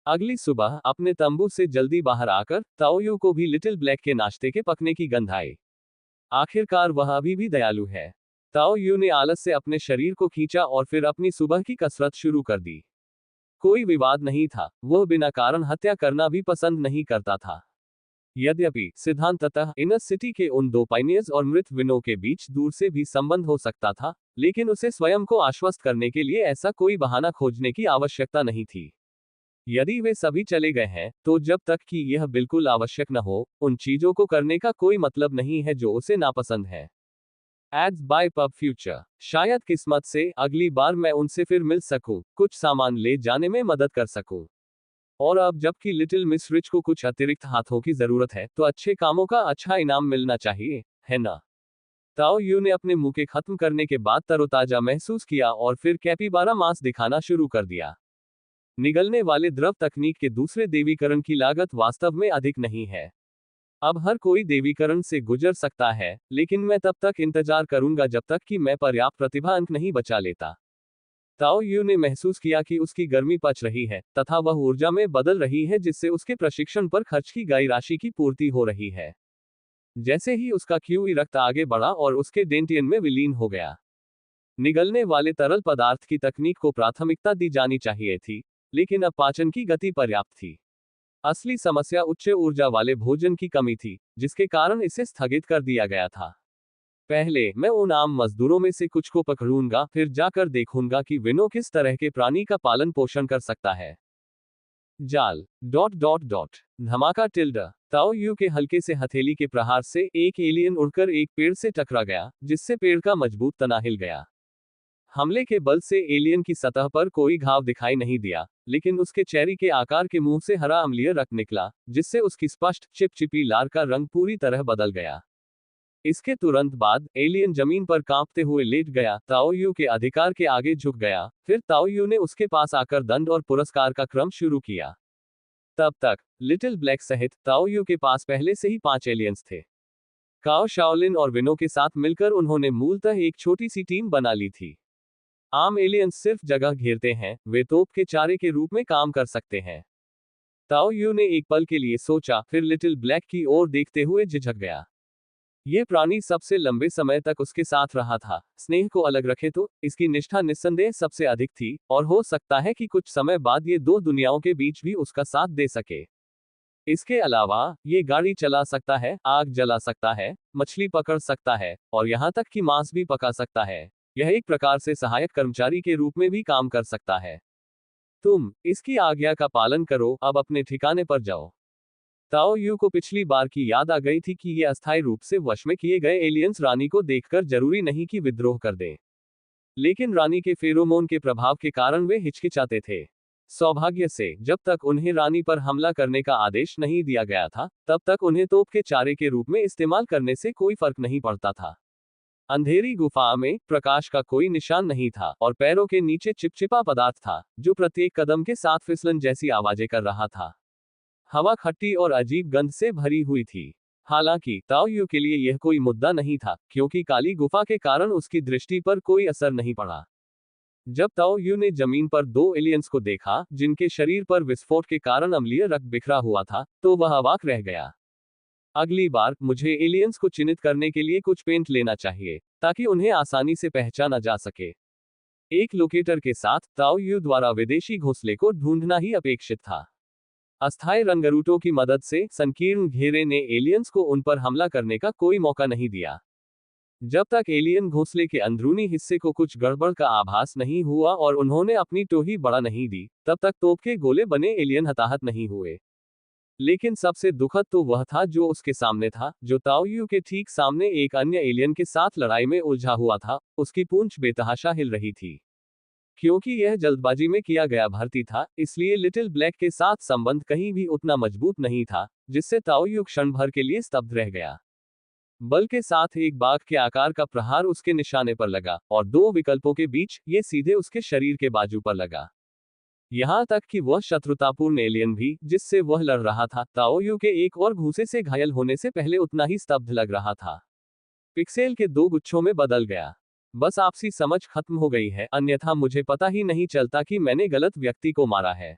अगली सुबह अपने तंबू से जल्दी बाहर आकर ताओयू को भी लिटिल ब्लैक के नाश्ते के पकने की गंध आई। आखिरकार वह अभी भी दयालु है। ताओयू ने आलस से अपने शरीर को खींचा और फिर अपनी सुबह की कसरत शुरू कर दी। कोई विवाद नहीं था, वह बिना कारण हत्या करना भी पसंद नहीं करता था। यद्यपि सिद्धांततः इनर सिटी के उन दो पाइनियर्स और मृत विनो के बीच दूर से भी संबंध हो सकता था, लेकिन उसे स्वयं को आश्वस्त करने के लिए ऐसा कोई बहाना खोजने की आवश्यकता नहीं थी। यदि वे सभी चले गए हैं, तो जब तक कि यह बिल्कुल आवश्यक न हो, उन चीजों को करने का कोई मतलब नहीं है जो उसे नापसंद है। Ads by pub future. शायद किस्मत से अगली बार मैं उनसे फिर मिल सकूं, कुछ सामान ले जाने में मदद कर सकूं। और अब जबकि लिटिल मिस रिच को कुछ अतिरिक्त हाथों की जरूरत है, तो अच्छे कामों का अच्छा इनाम मिलना चाहिए, है ना? ताओ यू ने अपने मुंह के खत्म करने के बाद तरोताजा महसूस किया और फिर कैपिबारा मांस दिखाना शुरू कर दिया। निगलने वाले द्रव तकनीक के दूसरे देवीकरण की लागत वास्तव में अधिक नहीं है। अब हर कोई देवीकरण से गुजर सकता है, लेकिन मैं तब तक इंतजार करूंगा जब तक कि मैं पर्याप्त प्रतिभा अंक नहीं बचा लेता। ताओ यू ने महसूस किया कि उसकी गर्मी पच रही है तथा वह ऊर्जा में बदल रही है, जिससे उसके प्रशिक्षण पर खर्च की गई राशि की पूर्ति हो रही है। जैसे ही उसका क्यूई रक्त आगे बढ़ा और उसके डेंटियन में विलीन हो गया, निगलने वाले तरल पदार्थ की तकनीक को प्राथमिकता दी जानी चाहिए थी, लेकिन अब पाचन की गति पर्याप्त थी। असली समस्या उच्च ऊर्जा वाले भोजन की कमी थी, जिसके कारण इसे स्थगित कर दिया गया था। पहले मैं उन आम मजदूरों में से कुछ को पकड़ूंगा, फिर जाकर देखूंगा कि विनो किस तरह के प्राणी का पालन पोषण कर सकता है। जाल धमाका ताओ यू के हल्के से हथेली के प्रहार से एक एलियन उड़कर एक पेड़ से टकरा गया, जिससे पेड़ का मजबूत तना हिल गया। हमले के बल से एलियन की सतह पर कोई घाव दिखाई नहीं दिया, लेकिन उसके चेहरे के आकार के मुंह से हरा अम्लीय रक्त निकला, जिससे उसकी स्पष्ट चिपचिपी लार का रंग पूरी तरह बदल गया। इसके तुरंत बाद एलियन जमीन पर कांपते हुए लेट गया, ताओ यू के अधिकार के आगे झुक गया। फिर ताओ यू ने उसके पास आकर दंड और पुरस्कार का क्रम शुरू किया। तब तक लिटिल ब्लैक सहित ताओ यू के पास पहले से ही 5 एलियंस थे। काओ शाओलिन और विनो के साथ मिलकर उन्होंने मूलतः एक छोटी सी टीम बना ली थी। आम एलियंस सिर्फ जगह घेरते हैं, वे तोप के चारे के रूप में काम कर सकते हैं। ताओ यू ने एक पल के लिए सोचा, फिर लिटिल ब्लैक की ओर देखते हुए झिझक गया। ये प्राणी सबसे लंबे समय तक उसके साथ रहा था। स्नेह को अलग रखे तो इसकी निष्ठा निस्संदेह सबसे अधिक थी, और हो सकता है कि कुछ समय बाद ये दो दुनियाओं के बीच भी उसका साथ दे सके। इसके अलावा ये गाड़ी चला सकता है, आग जला सकता है, मछली पकड़ सकता है, और यहाँ तक कि मांस भी पका सकता है। यह एक प्रकार से सहायक कर्मचारी के रूप में भी काम कर सकता है। तुम इसकी आज्ञा का पालन करो, अब अपने ठिकाने पर जाओ। ताओ यू को पिछली बार की याद आ गई थी कि ये अस्थायी रूप से वश में किए गए एलियंस रानी को देखकर जरूरी नहीं कि विद्रोह कर दें, लेकिन रानी के फेरोमोन के प्रभाव के कारण वे हिचकिचाते थे। सौभाग्य से जब तक उन्हें रानी पर हमला करने का आदेश नहीं दिया गया था, तब तक उन्हें तोप के चारे के रूप में इस्तेमाल करने से कोई फर्क नहीं पड़ता था। अंधेरी गुफा में प्रकाश का कोई निशान नहीं था, और पैरों के नीचे चिपचिपा पदार्थ था, जो प्रत्येक कदम के साथ फिसलन जैसी आवाजें कर रहा था। हवा खट्टी और अजीब गंध से भरी हुई थी। हालांकि ताओ यू के लिए यह कोई मुद्दा नहीं था, क्योंकि काली गुफा के कारण उसकी दृष्टि पर कोई असर नहीं पड़ा। जब ताओ यू ने जमीन पर 2 एलियंस को देखा, जिनके शरीर पर विस्फोट के कारण अम्लीय रक्त बिखरा हुआ था, तो वह अवाक रह गया। अगली बार मुझे एलियंस को चिन्हित करने के लिए कुछ पेंट लेना चाहिए, ताकि उन्हें आसानी से पहचाना जा सके। एक लोकेटर के साथ ताओ यू द्वारा विदेशी घोंसले को ढूंढना ही अपेक्षित था। अस्थायी रंगरूटों की मदद से संकीर्ण घेरे ने एलियंस को उन पर हमला करने का कोई मौका नहीं दिया। जब तक एलियन घोंसले के अंदरूनी हिस्से को कुछ गड़बड़ का आभास नहीं हुआ और उन्होंने अपनी टोही बढ़ा नहीं दी, तब तक तोप के गोले बने एलियन हताहत नहीं हुए। लेकिन सबसे दुखद तो वह था जो उसके सामने था, जो ताओ यू के ठीक सामने एक अन्य एलियन के साथ लड़ाई में उलझा हुआ था। उसकी पूंछ बेतहाशा हिल रही थी। क्योंकि यह जल्दबाजी में किया गया भर्ती था, इसलिए लिटिल ब्लैक के साथ संबंध कहीं भी उतना मजबूत नहीं था, जिससे ताओ यू क्षण भर के लिए स्तब्ध रह गया। बल के साथ एक बाघ के आकार का प्रहार उसके निशाने पर लगा, और 2 विकल्पों के बीच ये सीधे उसके शरीर के बाजू पर लगा। यहां तक कि वह शत्रुतापूर्ण एलियन भी, जिससे वह लड़ रहा था, ताओ यू के एक और घूंसे से घायल होने से पहले उतना ही स्तब्ध लग रहा था। पिक्सेल के 2 गुच्छों में बदल गया। बस आपसी समझ खत्म हो गई है, अन्यथा मुझे पता ही नहीं चलता कि मैंने गलत व्यक्ति को मारा है।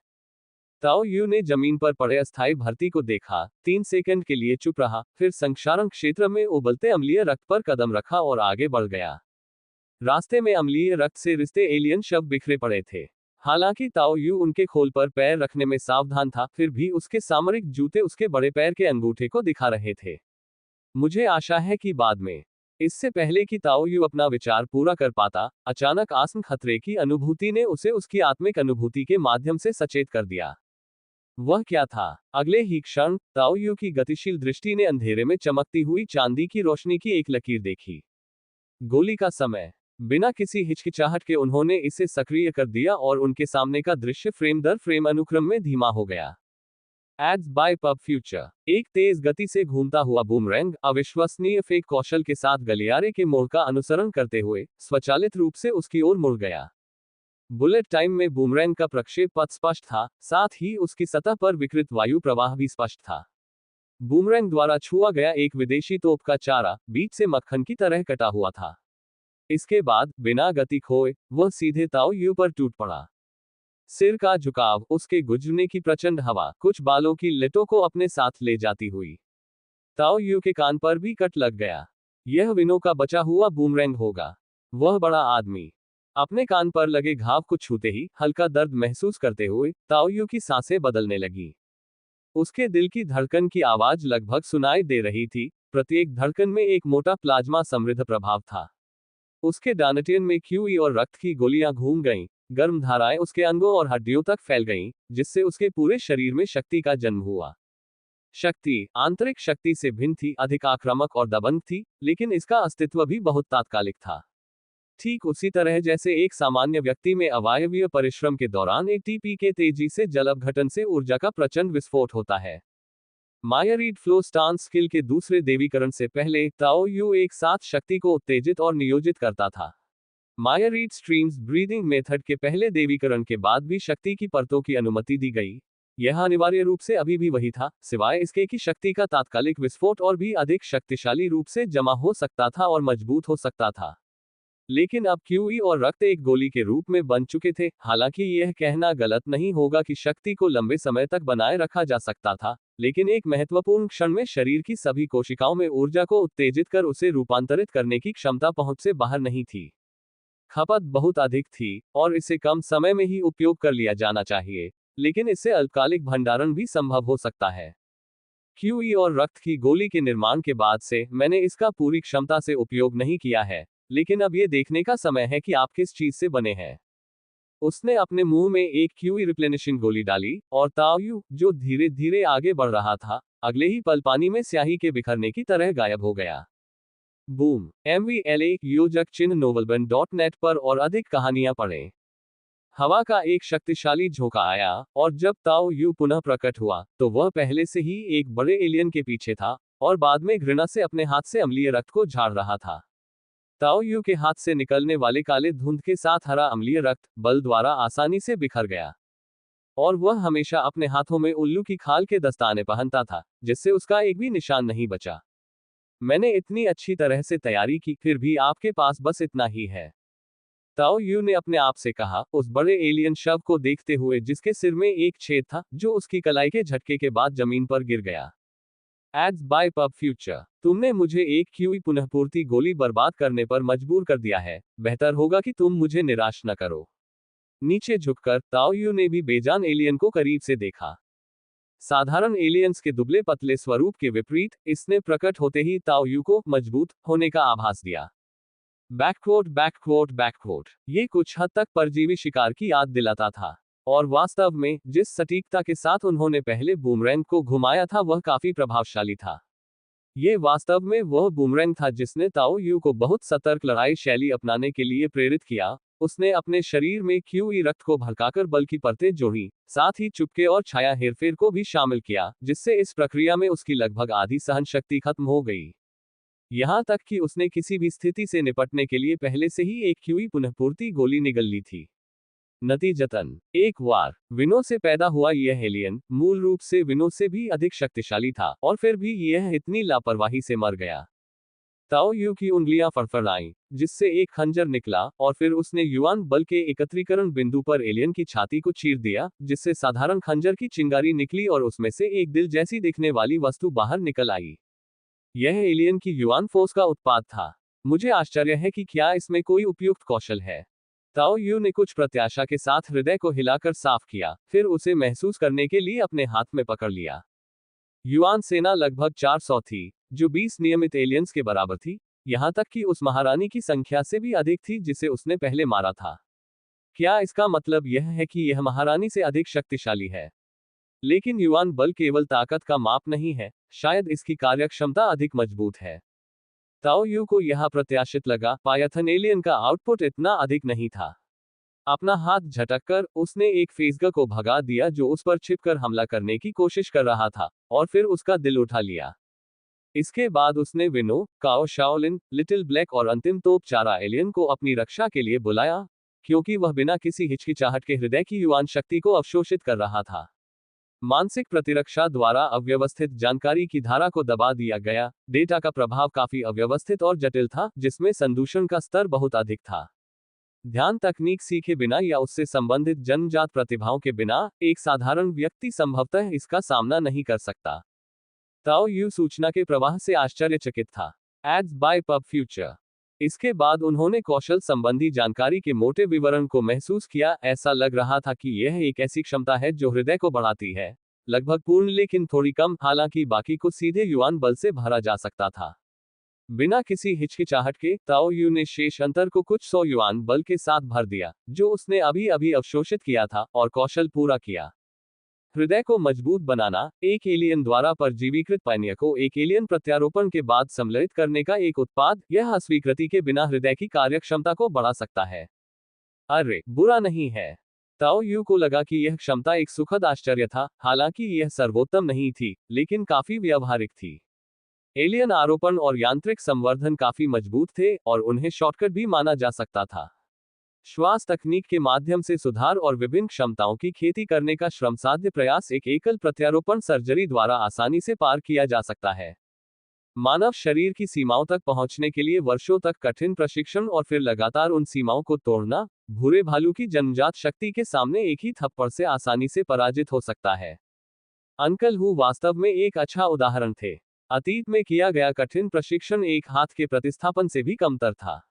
ताओ यू ने जमीन पर पड़े अस्थायी भर्ती को देखा, 3 सेकंड के लिए चुप रहा, फिर संक्षारण क्षेत्र में उबलते अम्लीय रक्त पर कदम रखा और आगे बढ़ गया। रास्ते में अम्लीय रक्त से रिश्ते एलियन शव बिखरे पड़े थे। हालांकि ताओ यू उनके खोल पर पैर रखने में सावधान था, फिर भी उसके सामरिक जूते उसके बड़े पैर के अंगूठे को दिखा रहे थे। मुझे आशा है कि बाद में, इससे पहले कि ताओ यू अपना विचार पूरा कर पाता, अचानक आसन्न खतरे की अनुभूति ने उसे उसकी आत्मिक अनुभूति के माध्यम से सचेत कर दिया। वह क्या था? अगले ही क्षण ताओ यू की गतिशील दृष्टि ने अंधेरे में चमकती हुई चांदी की रोशनी की एक लकीर देखी। गोली का समय। बिना किसी हिचकिचाहट के उन्होंने इसे सक्रिय कर दिया और उनके सामने का दृश्य फ्रेम दर फ्रेम अनुक्रम में धीमा हो गया। Ads by pub future. एक तेज गति से घूमता हुआ बूमरैंग अविश्वसनीय फेक कौशल के साथ गलियारे के मोड़ का अनुसरण करते हुए स्वचालित रूप से उसकी ओर मुड़ गया। बुलेट टाइम में बूमरैंग का प्रक्षेप पथ स्पष्ट था, साथ ही उसकी सतह पर विकृत वायु प्रवाह भी स्पष्ट था। बूमरैंग द्वारा छुआ गया एक विदेशी तोप का चारा बीच से मक्खन की तरह कटा हुआ था। इसके बाद बिना गति खोए वह सीधे ताओ यू पर टूट पड़ा। सिर का झुकाव, उसके गुजरने की प्रचंड हवा कुछ बालों की लटों को अपने साथ ले जाती हुई ताओ यू के कान पर भी कट लग गया। यह विनो का बचा हुआ बूमरैंग होगा। वह बड़ा आदमी अपने कान पर लगे घाव को छूते ही हल्का दर्द महसूस करते हुए ताओ यू की सांसें बदलने लगी। उसके दिल की धड़कन की आवाज लगभग सुनाई दे रही थी, प्रत्येक धड़कन में एक मोटा प्लाज्मा समृद्ध प्रभाव था। उसके डायनेटियन में क्यूई और रक्त की गोलियां घूम गईं, गर्म धाराएं उसके अंगों और हड्डियों तक फैल गईं, जिससे उसके पूरे शरीर में शक्ति का जन्म हुआ। शक्ति आंतरिक शक्ति से भिन्न थी, अधिक आक्रामक और दबंग थी, लेकिन इसका अस्तित्व भी बहुत तात्कालिक था। ठीक उसी तरह जैसे एक सामान्य व्यक्ति में अवायवीय परिश्रम के दौरान एटीपी के तेजी से जल अपघटन से ऊर्जा का प्रचंड विस्फोट होता है। मायरीड फ्लो स्टांस स्किल के दूसरे देवीकरण से पहले ताओ यू एक साथ शक्ति को उत्तेजित और नियोजित करता था। मायरीड स्ट्रीम्स ब्रीदिंग मेथड के पहले देवीकरण के बाद भी शक्ति की परतों की अनुमति दी गई। यह अनिवार्य रूप से अभी भी वही था, सिवाय इसके कि शक्ति का तात्कालिक विस्फोट और भी अधिक शक्तिशाली रूप से जमा हो सकता था और मजबूत हो सकता था। लेकिन अब क्यूई और रक्त एक गोली के रूप में बन चुके थे। हालांकि यह कहना गलत नहीं होगा कि शक्ति को लंबे समय तक बनाए रखा जा सकता था, लेकिन एक महत्वपूर्ण क्षण में शरीर की सभी कोशिकाओं में ऊर्जा को उत्तेजित कर उसे रूपांतरित करने की क्षमता पहुंच से बाहर नहीं थी। खपत बहुत अधिक थी और इसे कम समय में ही उपयोग कर लिया जाना चाहिए, लेकिन इससे अल्पकालिक भंडारण भी संभव हो सकता है। क्यूई और रक्त की गोली के निर्माण के बाद से मैंने इसका पूरी क्षमता से उपयोग नहीं किया है, लेकिन अब यह देखने का समय है कि आप किस चीज से बने हैं। उसने अपने मुंह में एक क्यूई रिप्लेनिशिंग गोली डाली और ताओ यू, जो धीरे धीरे आगे बढ़ रहा था, अगले ही पल पानी में स्याही के बिखरने की तरह गायब हो गया। बूम। MVLA योजक चिन्ह novelben.net पर और अधिक कहानियां पढ़ें। हवा का एक शक्तिशाली झोंका आया और जब ताओ यू पुनः प्रकट हुआ तो वह पहले से ही एक बड़े एलियन के पीछे था और बाद में घृणा से अपने हाथ से अम्लीय रक्त को झाड़ रहा था। ताओ यू के हाथ से निकलने वाले काले धुंध के साथ हरा अम्लीय रक्त बल द्वारा आसानी से बिखर गया और वह हमेशा अपने हाथों में उल्लू की खाल के दस्ताने पहनता था, जिससे उसका एक भी निशान नहीं बचा। मैंने इतनी अच्छी तरह से तैयारी की, फिर भी आपके पास बस इतना ही है, ताओ यू ने अपने आप से कहा, उस बड़े एलियन शव को देखते हुए जिसके सिर में एक छेद था जो उसकी कलाई के झटके के बाद जमीन पर गिर गया। Ads by pub future. तुमने मुझे एक क्यूई पुनःपूर्ति गोली बर्बाद करने पर मजबूर कर दिया है, बेहतर होगा कि तुम मुझे निराश न करो। नीचे झुककर ताओ यू ने भी बेजान एलियन को करीब से देखा। साधारण एलियंस के दुबले पतले स्वरूप के विपरीत इसने प्रकट होते ही ताओ यू को मजबूत होने का आभास दिया। बैककोट ये कुछ हद तक परजीवी शिकार की याद दिलाता था और वास्तव में जिस सटीकता के साथ उन्होंने पहले बूमरैंग को घुमाया था वह काफी प्रभावशाली था। ये वास्तव में वह बूमरैंग था जिसने ताओ यू को बहुत सतर्क लड़ाई शैली अपनाने के लिए प्रेरित किया। उसने अपने शरीर में क्यूई रक्त को भड़काकर बल की परतें जोड़ी, साथ ही चुपके और छाया हेरफेर को भी शामिल किया, जिससे इस प्रक्रिया में उसकी लगभग आधी सहन शक्ति खत्म हो गई। यहां तक कि उसने किसी भी स्थिति से निपटने के लिए पहले से ही एक क्यूई पुनःपूर्ति गोली निगल ली थी। नतीजतन एक वार विनो से पैदा हुआ यह एलियन मूल रूप से विनो से भी अधिक शक्तिशाली था और फिर भी यह इतनी लापरवाही से मर गया। ताओ यू की उंगलियां फड़फड़ाईं, जिससे एक खंजर निकला और फिर उसने युआन बल के एकत्रीकरण बिंदु पर एलियन की छाती को चीर दिया, जिससे साधारण खंजर की चिंगारी निकली और उसमें से एक दिल जैसी दिखने वाली वस्तु बाहर निकल आई। यह एलियन की युआन फोर्स का उत्पाद था। मुझे आश्चर्य है कि क्या इसमें कोई उपयुक्त कौशल है। ताओ यू ने कुछ प्रत्याशा के साथ हृदय को हिलाकर साफ किया, फिर उसे महसूस करने के लिए अपने हाथ में पकड़ लिया। युआन सेना लगभग 400 थी, जो 20 नियमित एलियंस के बराबर थी, यहां तक कि उस महारानी की संख्या से भी अधिक थी जिसे उसने पहले मारा था। क्या इसका मतलब यह है कि यह महारानी से अधिक शक्तिशाली है? लेकिन युआन बल केवल ताकत का माप नहीं है, शायद इसकी कार्यक्षमता अधिक मजबूत है। ताओ यू को यह प्रत्याशित लगा, पायथन एलियन का आउटपुट इतना अधिक नहीं था। अपना हाथ झटककर उसने एक फेसगा को भगा दिया जो उस पर छिपकर हमला करने की कोशिश कर रहा था, और फिर उसका दिल उठा लिया। इसके बाद उसने विनो, काओ शाओलिन, लिटिल ब्लैक और अंतिम तोपचारा एलियन को अपनी रक्षा के लिए बुलाया, क्योंकि वह बिना किसी हिचकिचाहट के हृदय की युआन शक्ति को अवशोषित कर रहा था। मानसिक प्रतिरक्षा द्वारा अव्यवस्थित जानकारी की धारा को दबा दिया गया। डेटा का प्रभाव काफी अव्यवस्थित और जटिल था, जिसमें संदूषण का स्तर बहुत अधिक था। ध्यान तकनीक सीखे बिना या उससे संबंधित जन्मजात प्रतिभाओं के बिना एक साधारण व्यक्ति संभवतः इसका सामना नहीं कर सकता। ताओ यू सूचना के प्रवाह से आश्चर्यचकित था। Ads by pub future. इसके बाद उन्होंने कौशल संबंधी जानकारी के मोटे विवरण को महसूस किया। ऐसा लग रहा था कि यह एक ऐसी क्षमता है जो हृदय को बढ़ाती है, लगभग पूर्ण लेकिन थोड़ी कम। हालांकि बाकी को सीधे युआन बल से भरा जा सकता था। बिना किसी हिचकिचाहट के ताओ यू ने शेष अंतर को कुछ 100 युआन बल के साथ भर दिया, जो उसने अभी अभी अवशोषित किया था, और कौशल पूरा किया। हृदय को मजबूत बनाना। एक एलियन द्वारा परजीवीकृत पानीय को एक एलियन प्रत्यारोपण के बाद सम्मिलित करने का एक उत्पाद, यह अस्वीकृति के बिना हृदय की कार्यक्षमता को बढ़ा सकता है। अरे, बुरा नहीं है। ताओ यू को लगा कि यह क्षमता एक सुखद आश्चर्य था। हालांकि यह सर्वोत्तम नहीं थी, लेकिन काफी व्यावहारिक थी। एलियन आरोपण और यांत्रिक संवर्धन काफी मजबूत थे, और उन्हें शॉर्टकट भी माना जा सकता था। श्वास तकनीक के माध्यम से सुधार और विभिन्न क्षमताओं की खेती करने का श्रमसाध्य प्रयास एक एकल प्रत्यारोपण सर्जरी द्वारा आसानी से पार किया जा सकता है। मानव शरीर की सीमाओं तक पहुंचने के लिए वर्षों तक कठिन प्रशिक्षण और फिर लगातार उन सीमाओं को तोड़ना, भूरे भालू की जन्मजात शक्ति के सामने एक ही थप्पड़ से आसानी से पराजित हो सकता है। अंकल हु वास्तव में एक अच्छा उदाहरण थे। अतीत में किया गया कठिन प्रशिक्षण एक हाथ के प्रतिस्थापन से भी कमतर था।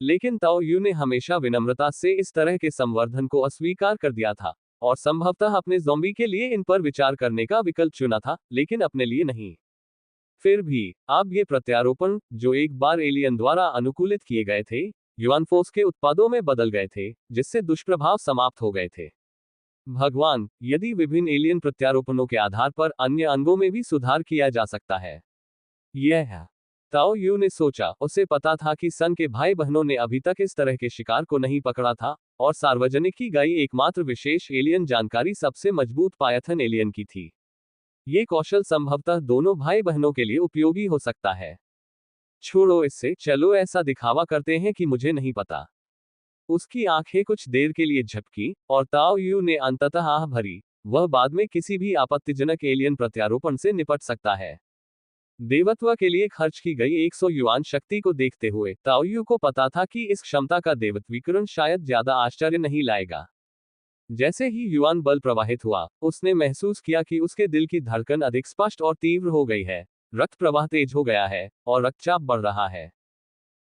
लेकिन ताओ यू ने हमेशा विनम्रता से इस तरह के संवर्धन को अस्वीकार कर दिया था, और संभवतः अपने ज़ॉम्बी के लिए इन पर विचार करने का विकल्प चुना था, लेकिन अपने लिए नहीं। फिर भी, अब ये प्रत्यारोपण, जो एक बार एलियन द्वारा अनुकूलित किए गए थे, युआन फोर्स के उत्पादों में बदल गए थे, जिससे दुष्प्रभाव समाप्त हो गए थे। भगवान, यदि विभिन्न एलियन प्रत्यारोपणों के आधार पर अन्य अंगों में भी सुधार किया जा सकता है। यह है, ताओ यू ने सोचा। उसे पता था कि सन के भाई बहनों ने अभी तक इस तरह के शिकार को नहीं पकड़ा था, और सार्वजनिक की गई एकमात्र विशेष एलियन जानकारी सबसे मजबूत पायथन एलियन की थी। ये कौशल संभवतः दोनों भाई बहनों के लिए उपयोगी हो सकता है। छोड़ो इससे, चलो ऐसा दिखावा करते हैं कि मुझे नहीं पता। उसकी आंखें कुछ देर के लिए झपकी, और ताओ यू ने अंततः आह भरी। वह बाद में किसी भी आपत्तिजनक एलियन प्रत्यारोपण से निपट सकता है। देवत्व के लिए खर्च की गई 100 युआन शक्ति को देखते हुए ताओ यू को पता था कि इस क्षमता का देवत्वीकरण शायद ज्यादा आश्चर्य नहीं लाएगा। जैसे ही युआन बल प्रवाहित हुआ, उसने महसूस किया कि उसके दिल की धड़कन अधिक स्पष्ट और तीव्र हो गई है, रक्त प्रवाह तेज हो गया है, और रक्तचाप बढ़ रहा है।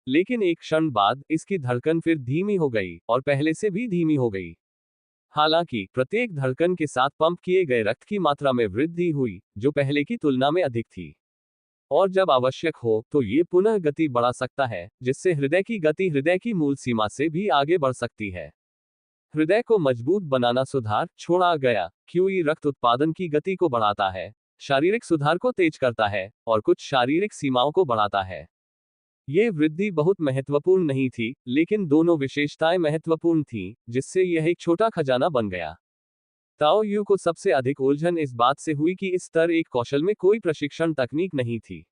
लेकिन एक क्षण बाद, इसकी धड़कन फिर धीमी हो गई, और पहले से भी धीमी हो गई। हालांकि, प्रत्येक धड़कन के साथ पंप किए गए रक्त की मात्रा में वृद्धि हुई, जो पहले की तुलना में अधिक थी। और जब आवश्यक हो, तो ये पुनः गति बढ़ा सकता है, जिससे हृदय की गति हृदय की मूल सीमा से भी आगे बढ़ सकती है। हृदय को मजबूत बनाना सुधार छोड़ा गया, क्यूई रक्त उत्पादन की गति को बढ़ाता है, शारीरिक सुधार को तेज करता है, और कुछ शारीरिक सीमाओं को बढ़ाता है। ये वृद्धि बहुत महत्वपूर्ण नहीं थी, लेकिन दोनों विशेषताएं महत्वपूर्ण थीं, जिससे यह एक छोटा खजाना बन गया। ताओ यू को सबसे अधिक उलझन इस बात से हुई कि इस स्तर एक कौशल में कोई प्रशिक्षण तकनीक नहीं थी।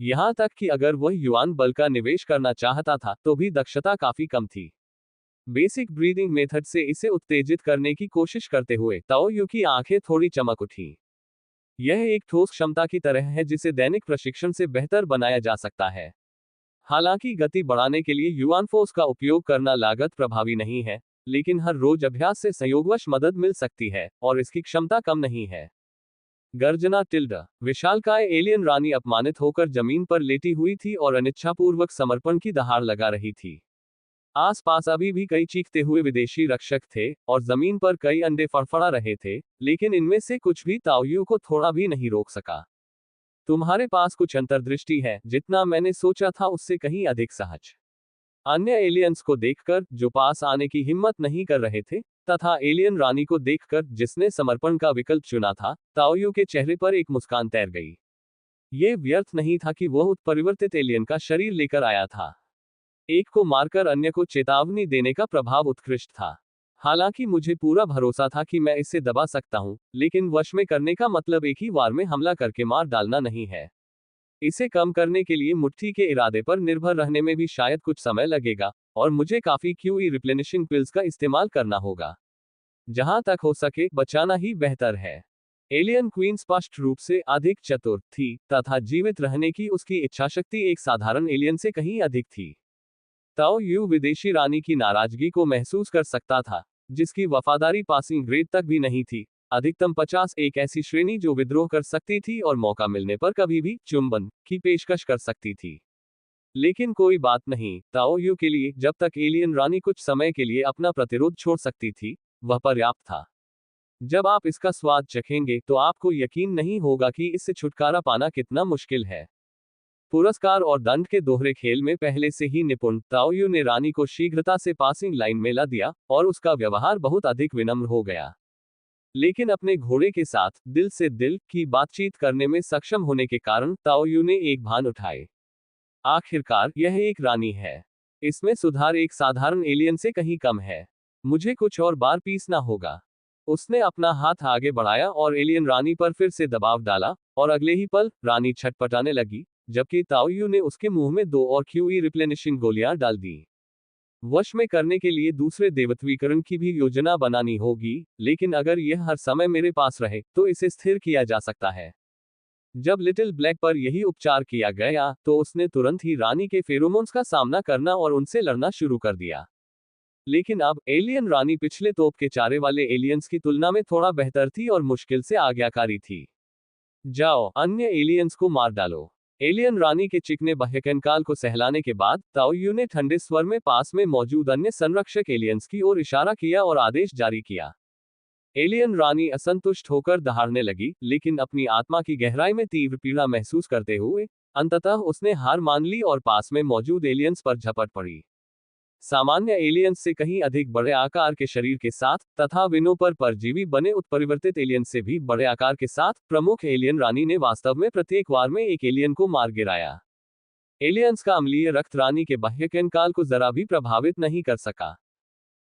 यहां तक कि अगर वह युआन बल का निवेश करना चाहता था, तो भी दक्षता काफी कम थी। बेसिक ब्रीदिंग मेथड से इसे उत्तेजित करने की कोशिश करते हुए ताओ यू की आंखें थोड़ी चमक उठी। यह एक ठोस क्षमता की तरह है जिसे दैनिक प्रशिक्षण से बेहतर बनाया जा सकता है। हालांकि गति बढ़ाने के लिए युआन फोर्स का उपयोग करना लागत प्रभावी नहीं है, लेकिन हर रोज अभ्यास से संयोगवश मदद मिल सकती है, और इसकी क्षमता कम नहीं है। गर्जना टिल्डा। विशालकाय एलियन रानी अपमानित होकर जमीन पर लेटी हुई थी और अनिच्छापूर्वक समर्पण की दहाड़ लगा रही थी। आसपास अभी भी कई चीखते हुए विदेशी रक्षक थे, और जमीन पर कई अंडे फड़फड़ा रहे थे, लेकिन इनमें से कुछ भी ताओ यू को थोड़ा भी नहीं रोक सका। तुम्हारे पास कुछ अंतर्दृष्टि है, जितना मैंने सोचा था उससे कहीं अधिक सहज। अन्य एलियंस को देखकर, जो पास आने की हिम्मत नहीं कर रहे थे, तथा एलियन रानी को देखकर, जिसने समर्पण का विकल्प चुना था, ताओ यू के चेहरे पर एक मुस्कान तैर गई। ये व्यर्थ नहीं था कि वह उत्परिवर्तित एलियन का शरीर लेकर आया था। एक को मारकर अन्य को चेतावनी देने का प्रभाव उत्कृष्ट था। हालांकि मुझे पूरा भरोसा था कि मैं इसे दबा सकता हूं, लेकिन वश में करने का मतलब एक ही वार में हमला करके मार डालना नहीं है। इसे कम करने के लिए मुट्ठी के इरादे पर निर्भर रहने में भी शायद कुछ समय लगेगा, और मुझे काफी क्यूई रिप्लेनिशिंग पिल्स का इस्तेमाल करना होगा। जहां तक हो सके, बचाना ही बेहतर है। एलियन क्वीन स्पष्ट रूप से अधिक चतुर थी तथा जीवित रहने की उसकी इच्छाशक्ति एक साधारण एलियन से कहीं अधिक थी। ताओ यू विदेशी रानी की नाराजगी को महसूस कर सकता था, जिसकी वफादारी पासिंग ग्रेड तक भी नहीं थी। अधिकतम 50 एक ऐसी श्रेणी जो विद्रोह कर सकती थी और मौका मिलने पर कभी भी चुंबन की पेशकश कर सकती थी। लेकिन कोई बात नहीं, ताओ यू के लिए जब तक एलियन रानी कुछ समय के लिए अपना प्रतिरोध छोड़ सकती थी, वह पर्याप्त था। जब आप इसका स्वाद चखेंगे तो आपको यकीन नहीं होगा कि इससे छुटकारा पाना कितना मुश्किल है। पुरस्कार और दंड के दोहरे खेल में पहले से ही निपुण ताओ यू ने रानी को शीघ्रता से पासिंग लाइन में ला दिया और उसका व्यवहार बहुत अधिक विनम्र हो गया। लेकिन अपने घोड़े के साथ दिल से दिल की बातचीत करने में सक्षम होने के कारण ताओ यू ने एक भान उठाए। आखिरकार यह एक रानी है। इसमें सुधार एक साधारण एलियन से कहीं कम है। मुझे कुछ और बार पीसना होगा। उसने अपना हाथ आगे बढ़ाया और एलियन रानी पर फिर से दबाव डाला, और अगले ही पल रानी छटपटाने लगी, जबकि ताओ यू ने उसके मुंह में 2 और क्यूई रिप्लेनिशिंग गोलियां डाल दी। वश में करने के लिए दूसरे देवत्वीकरण की भी योजना बनानी होगी, लेकिन अगर यह हर समय मेरे पास रहे तो इसे स्थिर किया जा सकता है। जब लिटिल ब्लैक पर यही उपचार किया गया तो उसने तुरंत ही रानी के फेरोमोन्स का सामना करना और उनसे लड़ना शुरू कर दिया। लेकिन अब एलियन रानी पिछले तोप के चारे वाले एलियंस की तुलना में थोड़ा बेहतर थी और मुश्किल से आज्ञाकारी थी। जाओ, अन्य एलियंस को मार डालो। एलियन रानी के चिकने बाह्यकंकाल को सहलाने के बाद ताओ यू ने ठंडे स्वर में पास में मौजूद अन्य संरक्षक एलियंस की ओर इशारा किया और आदेश जारी किया। एलियन रानी असंतुष्ट होकर दहाड़ने लगी, लेकिन अपनी आत्मा की गहराई में तीव्र पीड़ा महसूस करते हुए अंततः उसने हार मान ली और पास में मौजूद एलियंस पर झपट पड़ी। सामान्य एलियंस से कहीं अधिक बड़े आकार के शरीर के साथ तथा विनों पर परजीवी बने उत्परिवर्तित एलियन से भी बड़े आकार के साथ प्रमुख एलियन रानी ने वास्तव में प्रत्येक वार में एक एलियन को मार गिराया। एलियंस का अम्लीय रक्त रानी के बाह्यकंकाल को जरा भी प्रभावित नहीं कर सका।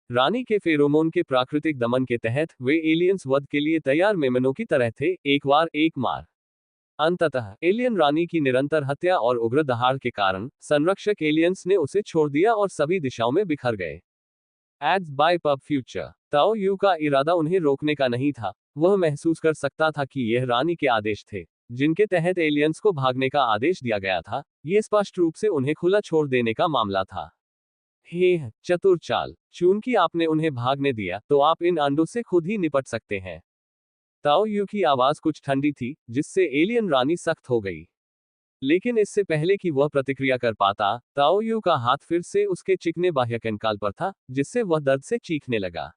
रानी के फेरोमोन के प्राकृतिक दमन के तहत वे एलियंस वध के लिए तैयार मेमनों की तरह थे, एक वार एक मार। अंततः एलियन रानी की निरंतर हत्या और उग्र दहाड़ के कारण संरक्षक एलियंस ने उसे छोड़ दिया और सभी दिशाओं में बिखर गए। Ads by pub future. Tao Yu का इरादा उन्हें रोकने का नहीं था। वह महसूस कर सकता था कि यह रानी के आदेश थे, जिनके तहत एलियंस को भागने का आदेश दिया गया था। यह स्पष्ट रूप से उन्हें खुला छोड़ देने का मामला था। हे चतुर चाल, चूंकि आपने उन्हें भागने दिया तो आप इन अंडों से खुद ही निपट सकते हैं। ताओ यू की आवाज कुछ ठंडी थी, जिससे एलियन रानी सख्त हो गई। लेकिन इससे पहले कि वह प्रतिक्रिया कर पाता, ताओ यू का हाथ फिर से उसके चिकने बाह्यकंकाल पर था, जिससे वह दर्द से चीखने लगा।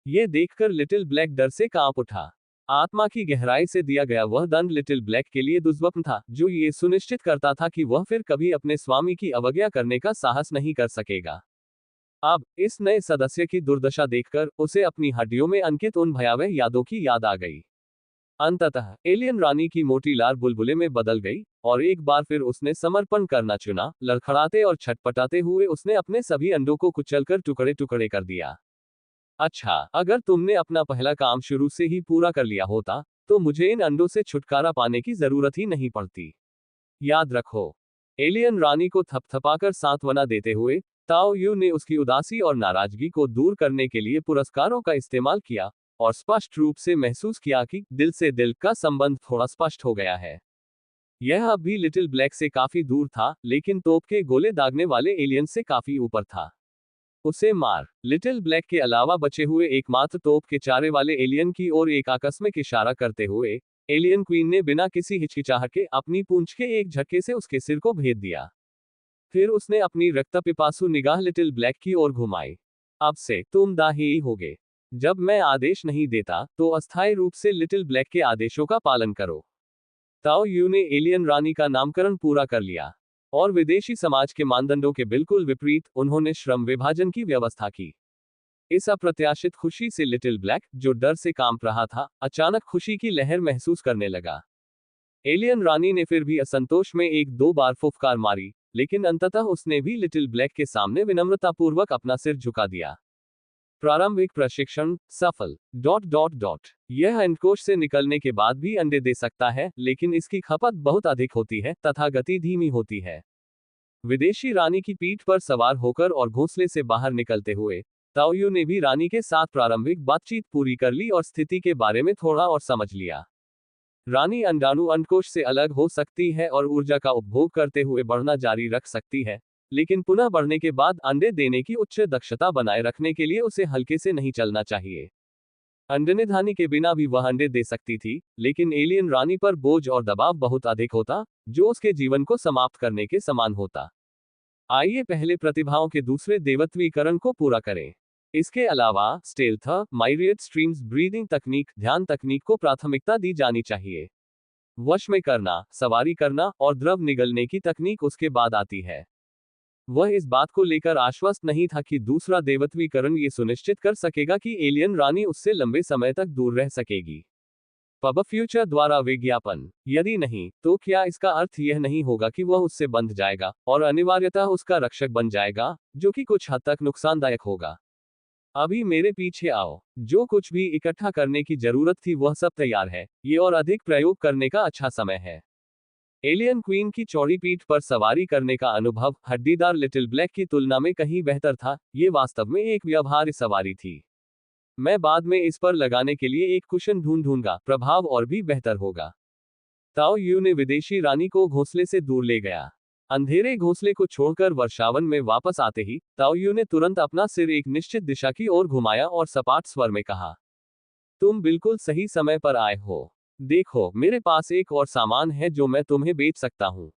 यह देखकर लिटिल ब्लैक डर से कांप उठा। आत्मा की गहराई से दिया गया वह दंड लिटिल ब्लैक के लिए दुष्स्वप्न था, जो ये सुनिश्चित करता था कि वह फिर कभी अपने स्वामी की अवज्ञा करने का साहस नहीं कर सकेगा। अब इस नए सदस्य की दुर्दशा देखकर उसे अपनी हड्डियों में अंकित उन भयावह यादों की याद आ गई। अंततः एलियन रानी की मोटी लार बुलबुले में बदल गई, और एक बार फिर उसने समर्पण करना चुना। लड़खड़ाते और छटपटाते हुए उसने अपने सभी अंडों को कुचलकर टुकड़े टुकड़े कर दिया। अच्छा, अगर तुमने अपना पहला काम शुरू से ही पूरा कर लिया होता, तो मुझे इन अंडों से छुटकारा पाने की जरूरत ही नहीं पड़ती। याद रखो। एलियन रानी को थपथपाकर सांत्वना देते हुए ताओ यू ने उसकी उदासी और नाराजगी को दूर करने के लिए पुरस्कारों का इस्तेमाल किया, और स्पष्ट रूप से महसूस किया कि दिल से दिल का संबंध थोड़ा स्पष्ट हो गया है। यह अब भी लिटिल ब्लैक से काफी दूर था, लेकिन तोप के गोले दागने वाले एलियन से काफी ऊपर था। उसे मार। लिटिल ब्लैक के अलावा बचे हुए एकमात्र तोप के चारे वाले एलियन की ओर एक आकस्मिक इशारा करते हुए एलियन क्वीन ने बिना किसी हिचकिचाहट के अपनी पूंछ के एक झटके से उसके सिर को भेद दिया। फिर उसने अपनी रक्तपिपासु निगाह लिटिल ब्लैक की ओर घुमाई। अब से तुम दाही होगे। जब मैं आदेश नहीं देता तो अस्थायी रूप से लिटिल ब्लैक के आदेशों का पालन करो। ताओ यू ने एलियन रानी का नामकरण पूरा कर लिया, और विदेशी समाज के मानदंडों के बिल्कुल विपरीत उन्होंने श्रम विभाजन की व्यवस्था की। इस अप्रत्याशित खुशी से लिटिल ब्लैक, जो डर से कांप रहा था, अचानक खुशी की लहर महसूस करने लगा। एलियन रानी ने फिर भी असंतोष में 1-2 बार फुफकार मारी, लेकिन अंततः उसने भी लिटिल ब्लैक के सामने विनम्रतापूर्वक अपना सिर झुका दिया। प्रारंभिक प्रशिक्षण सफल। ... यह अंडकोश से निकलने के बाद भी अंडे दे सकता है, लेकिन इसकी खपत बहुत अधिक होती है तथा गति धीमी होती है। विदेशी रानी की पीठ पर सवार होकर और घोंसले से बाहर निकलते हुए ताओ यू ने भी रानी के साथ प्रारंभिक बातचीत पूरी कर ली और स्थिति के बारे में थोड़ा और समझ लिया। रानी अंडाणु अंडकोश से अलग हो सकती है और ऊर्जा का उपभोग करते हुए बढ़ना जारी रख सकती है, लेकिन पुनः बढ़ने के बाद अंडे देने की उच्च दक्षता बनाए रखने के लिए उसे हल्के से नहीं चलना चाहिए। अंडनिधानी के बिना भी वह अंडे दे सकती थी, लेकिन एलियन रानी पर बोझ और दबाव बहुत अधिक होता, जो उसके जीवन को समाप्त करने के समान होता। आइए पहले प्रतिभाओं के दूसरे देवत्वीकरण को पूरा करें। इसके अलावा स्टेल्थ, माइरियड स्ट्रीम्स, ब्रीदिंग तकनीक, ध्यान तकनीक को प्राथमिकता दी जानी चाहिए। वश में करना, सवारी करना और द्रव निगलने की तकनीक उसके बाद आती है। वह इस बात को लेकर आश्वस्त नहीं था कि दूसरा देवत्वीकरण ये सुनिश्चित कर सकेगा कि एलियन रानी उससे लंबे समय तक दूर रह सकेगी। पब फ्यूचर द्वारा विज्ञापन। यदि नहीं, तो क्या इसका अर्थ यह नहीं होगा कि वह उससे बंध जाएगा और अनिवार्यतः उसका रक्षक बन जाएगा, जो कि कुछ हद तक नुकसानदायक होगा। अभी मेरे पीछे आओ। जो कुछ भी इकट्ठा करने की जरूरत थी वह सब तैयार है, ये और अधिक प्रयोग करने का अच्छा समय है। एलियन क्वीन की चौड़ी पीठ पर सवारी करने का अनुभव हड्डीदार लिटिल ब्लैक की तुलना में कहीं बेहतर था। ये वास्तव में एक व्यवहार्य सवारी थी। मैं बाद में इस पर लगाने के लिए एक कुशन ढूंढूंगा, प्रभाव और भी बेहतर होगा। ताओ यू ने विदेशी रानी को घोंसले से दूर ले गया। अंधेरे घोंसले को छोड़कर वर्षावन में वापस आते ही ताओ यू ने तुरंत अपना सिर एक निश्चित दिशा की ओर घुमाया और सपाट स्वर में कहा, तुम बिल्कुल सही समय पर आए हो। देखो, मेरे पास एक और सामान है जो मैं तुम्हें बेच सकता हूँ।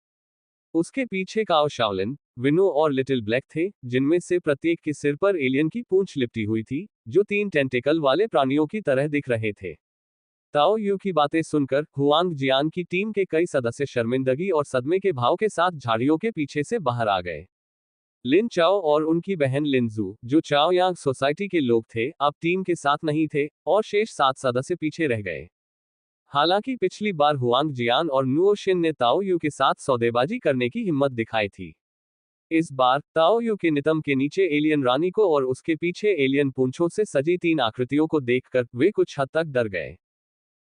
उसके पीछे काओ शाओलिन, विनो और लिटिल ब्लैक थे, जिनमें से प्रत्येक के सिर पर एलियन की पूंछ लिपटी हुई थी, जो 3 टेंटेकल वाले प्राणियों की तरह दिख रहे थे। ताओ यू की बातें सुनकर हुआंग जियान की टीम के कई सदस्य शर्मिंदगी और सदमे के भाव के साथ झाड़ियों के पीछे से बाहर आ गए। लिन चाओ और उनकी बहन लिनजू, जो चाओ यांग सोसाइटी के लोग थे, अब टीम के साथ नहीं थे और शेष 7 सदस्य पीछे रह गए। हालांकि पिछली बार हुआंग जियान और नुओशिन ने ताओ यू के साथ सौदेबाजी करने की हिम्मत दिखाई थी। इस बार ताओ यू के नितंब के नीचे एलियन रानी को और उसके पीछे एलियन पूंछों से सजी 3 आकृतियों को देखकर वे कुछ हद तक डर गए।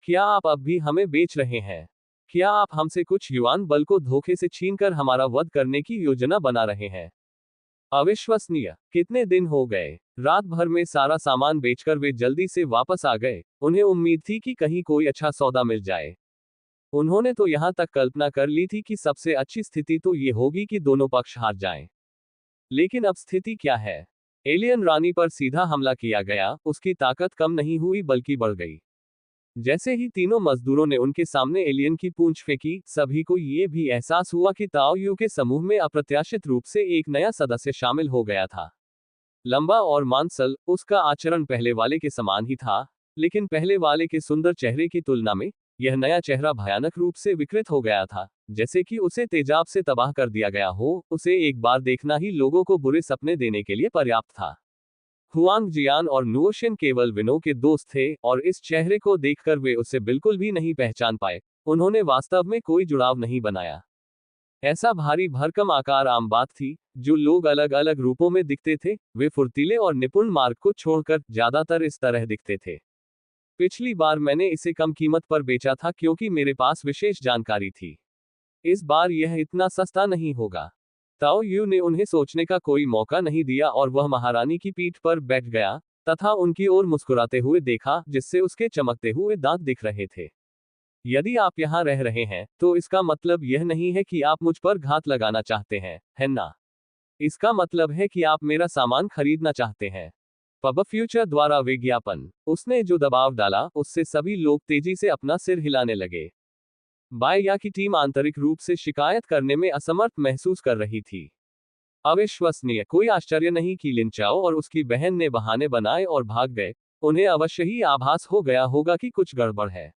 क्या आप अब भी हमें बेच रहे हैं? क्या आप हमसे कुछ युआन बल को धोखे से छीनकर हमारा वध करने की योजना बना रहे हैं? अविश्वसनीय। कितने दिन हो गए। रात भर में सारा सामान बेचकर वे जल्दी से वापस आ गए। उन्हें उम्मीद थी कि कहीं कोई अच्छा सौदा मिल जाए। उन्होंने तो यहां तक कल्पना कर ली थी कि सबसे अच्छी स्थिति तो ये होगी कि दोनों पक्ष हार जाएं। लेकिन अब स्थिति क्या है? एलियन रानी पर सीधा हमला किया गया, उसकी ताकत कम नहीं हुई बल्कि बढ़ गई। जैसे ही तीनों मजदूरों ने उनके सामने एलियन की पूंछ फेंकी, सभी को ये भी एहसास हुआ कि ताओ यू के समूह में अप्रत्याशित रूप से एक नया सदस्य शामिल हो गया था। लंबा और मांसल, उसका आचरण पहले वाले के समान ही था, लेकिन पहले वाले के सुंदर चेहरे की तुलना में यह नया चेहरा भयानक रूप से विकृत हो गया था, जैसे कि उसे तेजाब से तबाह कर दिया गया हो। उसे एक बार देखना ही लोगों को बुरे सपने देने के लिए पर्याप्त था। हुआंग जियान और नुओशिन केवल विनो के दोस्त थे और इस चेहरे को देखकर वे उसे बिल्कुल भी नहीं पहचान पाए। उन्होंने वास्तव में कोई जुड़ाव नहीं बनाया। ऐसा भारी भरकम आकार आम बात थी। जो लोग अलग अलग रूपों में दिखते थे, वे फुर्तीले और निपुण मार्ग को छोड़कर ज्यादातर इस तरह दिखते थे। पिछली बार मैंने इसे कम कीमत पर बेचा था क्योंकि मेरे पास विशेष जानकारी थी। इस बार यह इतना सस्ता नहीं होगा। ताओ यू ने उन्हें सोचने का कोई मौका नहीं दिया और वह महारानी की पीठ पर बैठ गया तथा उनकी ओर मुस्कुराते हुए देखा, जिससे उसके चमकते हुए दांत दिख रहे थे। यदि आप यहाँ रह रहे हैं, तो इसका मतलब यह नहीं है कि आप मुझ पर घात लगाना चाहते हैं, है ना? इसका मतलब है कि आप मेरा सामान खरीदना चाहते हैं। पब फ्यूचर द्वारा विज्ञापन। उसने जो दबाव डाला, उससे सभी लोग तेजी से अपना सिर हिलाने लगे। बाया की टीम आंतरिक रूप से शिकायत करने में असमर्थ महसूस कर रही थी। अविश्वसनीय। कोई आश्चर्य नहीं कि लिन चाओ और उसकी बहन ने बहाने बनाए और भाग गए। उन्हें अवश्य ही आभास हो गया होगा कि कुछ गड़बड़ है।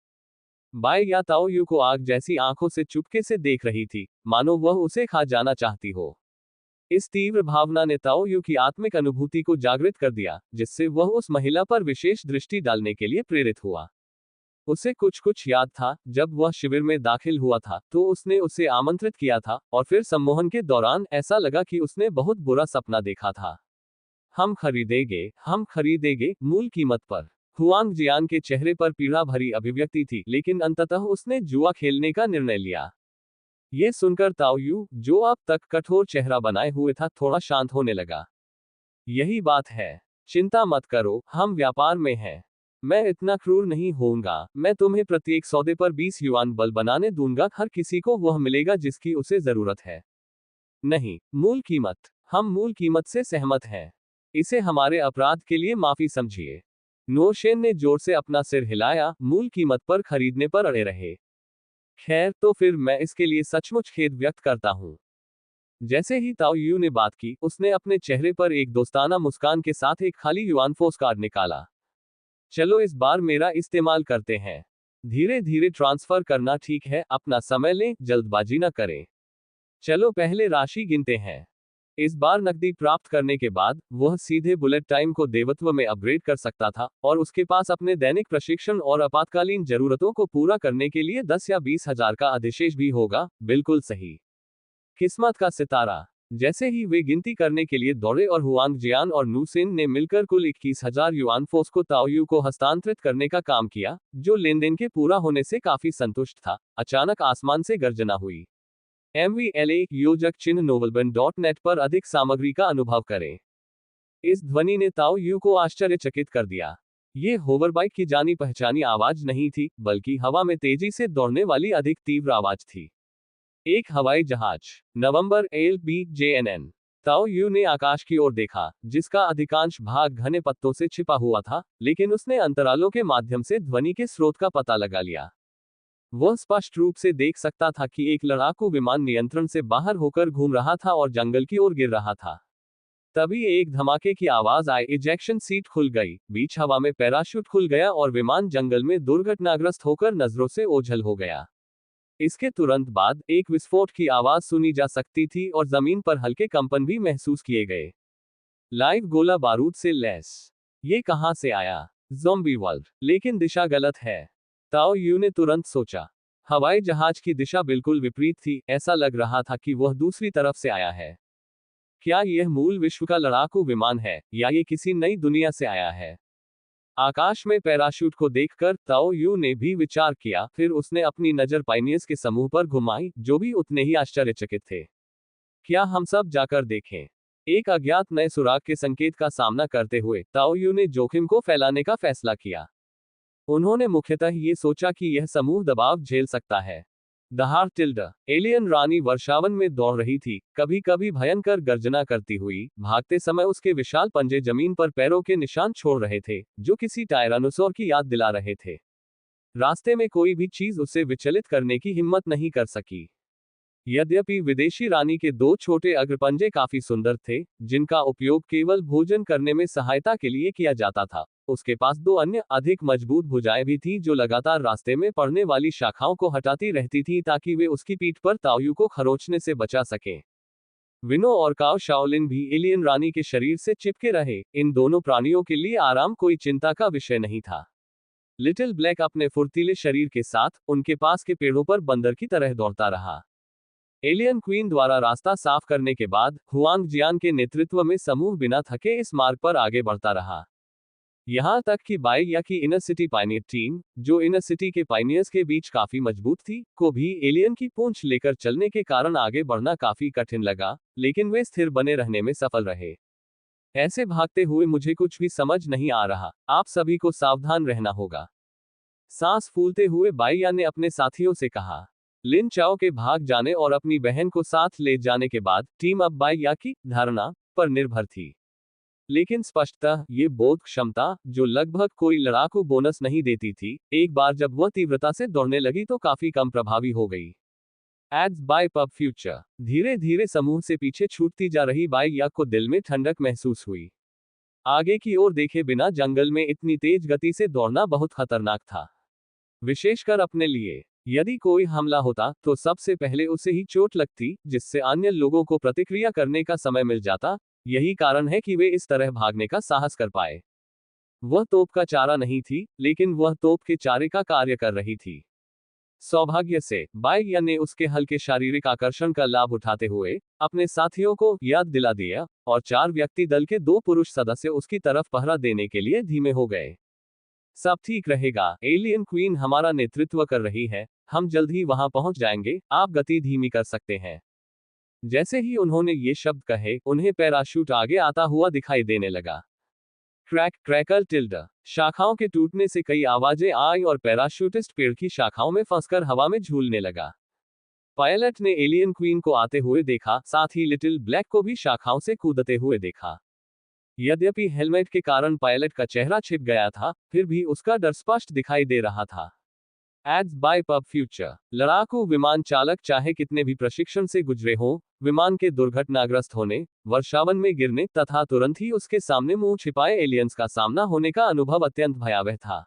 बाया ताओ यू को आग जैसी आंखों से चुपके से देख रही थी, मानो वह उसे खा जाना चाहती हो। इस तीव्र भावना ने ताओ यू की आत्मिक अनुभूति को जागृत कर दिया, जिससे वह उस महिला पर विशेष दृष्टि डालने के लिए प्रेरित हुआ। उसे कुछ कुछ याद था। जब वह शिविर में दाखिल हुआ था तो उसने उसे आमंत्रित किया था और फिर सम्मोहन के दौरान ऐसा लगा कि उसने बहुत बुरा सपना देखा था। हम खरीदेंगे मूल कीमत पर। हुआंग जियान के चेहरे पर पीड़ा भरी अभिव्यक्ति थी, लेकिन अंततः उसने जुआ खेलने का निर्णय लिया। यह सुनकर ताओ यू, जो अब तक कठोर चेहरा बनाए हुए था, थोड़ा शांत होने लगा। यही बात है। चिंता मत करो, हम व्यापार में हैं। मैं इतना क्रूर नहीं होऊंगा, मैं तुम्हें प्रत्येक सौदे पर 20 युआन बल बनाने दूंगा, हर किसी को वह मिलेगा जिसकी उसे जरूरत है। नहीं, मूल कीमत। हम मूल कीमत से सहमत हैं। इसे हमारे अपराध के लिए माफी समझिए। नोशेन ने जोर से अपना सिर हिलाया, मूल कीमत पर खरीदने पर अड़े रहे। खैर, तो फिर मैं इसके लिए सचमुच खेद व्यक्त करता हूं। जैसे ही ताओ यू ने बात की, उसने अपने चेहरे पर एक दोस्ताना मुस्कान के साथ एक खाली युआन फोर्स कार्ड निकाला। चलो इस बार मेरा इस्तेमाल करते हैं। धीरे धीरे ट्रांसफर करना ठीक है, अपना समय लें, जल्दबाजी न करें। चलो पहले राशि गिनते हैं। इस बार नकदी प्राप्त करने के बाद वह सीधे बुलेट टाइम को देवत्व में अपग्रेड कर सकता था, और उसके पास अपने दैनिक प्रशिक्षण और आपातकालीन जरूरतों को पूरा करने के लिए 10 या 20 हजार का अधिशेष भी होगा। बिल्कुल सही। किस्मत का सितारा। जैसे ही वे गिनती करने के लिए दौड़े और हुआंग जियान और नूसेन ने मिलकर कुल 21,000 युआन फोर्स को ताओयू को हस्तांतरित करने का काम किया, जो लेनदेन के पूरा होने से काफी संतुष्ट था, अचानक आसमान से गर्जना हुई। MVLA योजक चिन्ह novelbun.net पर अधिक सामग्री का अनुभव करें। इस ध्वनि ने ताओ यू को आश्चर्यचकित कर दिया। ये होवरबाइक की जानी पहचानी आवाज नहीं थी, बल्कि हवा में तेजी से दौड़ने वाली अधिक तीव्र आवाज थी। एक हवाई जहाज। नवंबर LBJNN। ताओ यू ने आकाश की ओर देखा, जिसका अधिकांश भाग घने पत्तों से छिपा हुआ था, लेकिन उसने अंतरालों के माध्यम से ध्वनि के स्रोत का पता लगा लिया। वह स्पष्ट रूप से देख सकता था कि एक लड़ाकू विमान नियंत्रण से बाहर होकर घूम रहा था और जंगल की ओर गिर रहा था। तभी एक धमाके की आवाज आई, इजेक्शन सीट खुल गई, बीच हवा में पैराशूट खुल गया और विमान जंगल में दुर्घटनाग्रस्त होकर नजरों से ओझल हो गया। इसके तुरंत बाद एक विस्फोट की आवाज सुनी जा सकती थी और जमीन पर हल्के कंपन भी महसूस किए गए। लाइव गोला बारूद से लैस। ये कहां से आया? Zombie world. लेकिन दिशा गलत है। ताओ यू ने तुरंत सोचा। हवाई जहाज की दिशा बिल्कुल विपरीत थी, ऐसा लग रहा था कि वह दूसरी तरफ से आया है। क्या यह मूल विश्व का लड़ाकू विमान है, या ये किसी नई दुनिया से आया है? आकाश में पैराशूट को देखकर ताओ यू ने भी विचार किया, फिर उसने अपनी नजर पाइनियर्स के समूह पर घुमाई, जो भी उतने ही आश्चर्यचकित थे। क्या हम सब जाकर देखें? एक अज्ञात नए सुराग के संकेत का सामना करते हुए ताओ यू ने जोखिम को फैलाने का फैसला किया। उन्होंने मुख्यतः ये सोचा कि यह समूह दबाव झेल सकता है। दहाड़ टिल्डा। एलियन रानी वर्षावन में दौड़ रही थी, कभी कभी भयंकर गर्जना करती हुई। भागते समय उसके विशाल पंजे जमीन पर पैरों के निशान छोड़ रहे थे, जो किसी टायरानोसोर की याद दिला रहे थे। रास्ते में कोई भी चीज उसे विचलित करने की हिम्मत नहीं कर सकी। यद्यपि विदेशी रानी के दो छोटे अग्रपंजे काफी सुंदर थे, जिनका उपयोग केवल भोजन करने में सहायता के लिए किया जाता था, उसके पास दो अन्य अधिक मजबूत भुजाएं भी थीं, जो लगातार रास्ते में पड़ने वाली शाखाओं को हटाती रहती थीं ताकि वे उसकी पीठ पर ताओयू को खरोंचने से बचा सकें। विनो और काओ शाओलिन भी एलियन रानी के शरीर से चिपके रहे। इन दोनों प्राणियों के लिए आराम कोई चिंता का विषय नहीं था। लिटिल ब्लैक अपने फुर्तीले शरीर के साथ उनके पास के पेड़ों पर बंदर की तरह दौड़ता रहा। एलियन क्वीन द्वारा रास्ता साफ करने के बाद हुआंग जियान के नेतृत्व में समूह बिना थके इस मार्ग पर आगे बढ़ता रहा। यहां तक कि बाई या की इनर सिटी पाइनियर टीम, जो इनर सिटी के पाइनियर्स के बीच काफी मजबूत थी, को भी एलियन की पूंछ लेकर चलने के कारण आगे बढ़ना काफी कठिन लगा, लेकिन वे स्थिर बने रहने में सफल रहे। ऐसे भागते हुए मुझे कुछ भी समझ नहीं आ रहा, आप सभी को सावधान रहना होगा। सांस फूलते हुए बाइया ने अपने साथियों से कहा। लिन चाओ के भाग जाने और अपनी बहन को साथ ले जाने के बाद टीम अब बाइया की धारणा पर निर्भर थी। लेकिन स्पष्टतः ये बोध क्षमता, जो लगभग कोई लड़ाकू बोनस नहीं देती थी, एक बार जब वह तीव्रता से दौड़ने लगी तो काफी कम प्रभावी हो गई। Ads by pub future. धीरे धीरे समूह से पीछे छूटती जा रही बाइया को दिल में ठंडक महसूस हुई। आगे की ओर देखे बिना जंगल में इतनी तेज गति से दौड़ना बहुत खतरनाक था, विशेषकर अपने लिए। यदि कोई हमला होता तो सबसे पहले उसे ही चोट लगती, जिससे अन्य लोगों को प्रतिक्रिया करने का समय मिल जाता। यही कारण है कि वे इस तरह भागने का साहस कर पाए। वह तोप का चारा नहीं थी, लेकिन वह तोप के चारे का कार्य कर रही थी। सौभाग्य से बाइया ने उसके हल्के शारीरिक आकर्षण का लाभ उठाते हुए अपने साथियों को याद दिला दिया, और 4 व्यक्ति दल के 2 पुरुष सदस्य उसकी तरफ पहरा देने के लिए धीमे हो गए। सब ठीक रहेगा, एलियन क्वीन हमारा नेतृत्व कर रही है, हम जल्द ही वहां पहुंच जाएंगे, आप गति धीमी कर सकते हैं। जैसे ही उन्होंने ये शब्द कहे, उन्हें पैराशूट आगे आता हुआ दिखाई देने लगा। Crack, crackle, tilde. शाखाओं के टूटने से कई आवाजें आई और पैराशूटिस्ट पेड़ की शाखाओं में फंसकर हवा में झूलने लगा। पायलट ने एलियन क्वीन को आते हुए देखा, साथ ही लिटिल ब्लैक को भी शाखाओं से कूदते हुए देखा। यद्यपि हेलमेट के कारण पायलट का चेहरा छिप गया था, फिर भी उसका डर स्पष्ट दिखाई दे रहा था। Ads by pub future. लड़ाकू विमान चालक चाहे कितने भी प्रशिक्षण से गुजरे हों, विमान के दुर्घटनाग्रस्त होने, वर्षावन में गिरने तथा तुरंत ही उसके सामने मुंह छिपाए एलियंस का सामना होने का अनुभव अत्यंत भयावह था।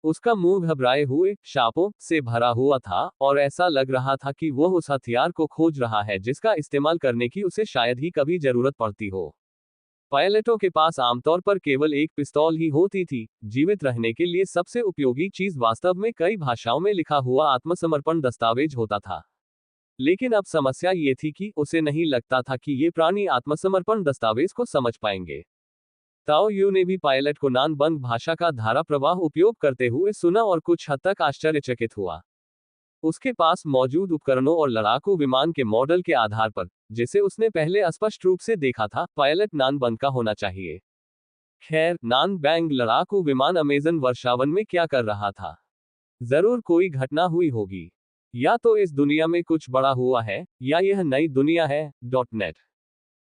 उसका मुंह घबराए हुए शापों से भरा हुआ था और ऐसा लग रहा था कि वह उस हथियार को खोज रहा है जिसका इस्तेमाल करने की उसे शायद ही कभी जरूरत पड़ती हो। पायलटों के पास आमतौर पर केवल एक पिस्तौल ही होती थी। जीवित रहने के लिए सबसे उपयोगी चीज वास्तव में कई भाषाओं में लिखा हुआ आत्मसमर्पण दस्तावेज होता था। लेकिन अब समस्या ये थी कि उसे नहीं लगता था कि ये प्राणी आत्मसमर्पण दस्तावेज को समझ पाएंगे। ताओ यू ने भी पायलट को नानबंग भाषा का धारा प्रवाह उपयोग करते हुए सुना और कुछ हद तक आश्चर्यचकित हुआ। उसके पास मौजूद उपकरणों और लड़ाकू विमान के मॉडल के आधार पर, जिसे उसने पहले स्पष्ट रूप से देखा था, पायलट नानबंग का होना चाहिए। खैर, नानबैंग लड़ाकू विमान अमेजन वर्षावन में क्या कर रहा था? जरूर कोई घटना हुई होगी। या तो इस दुनिया में कुछ बड़ा हुआ है, या यह नई दुनिया है। .नेट।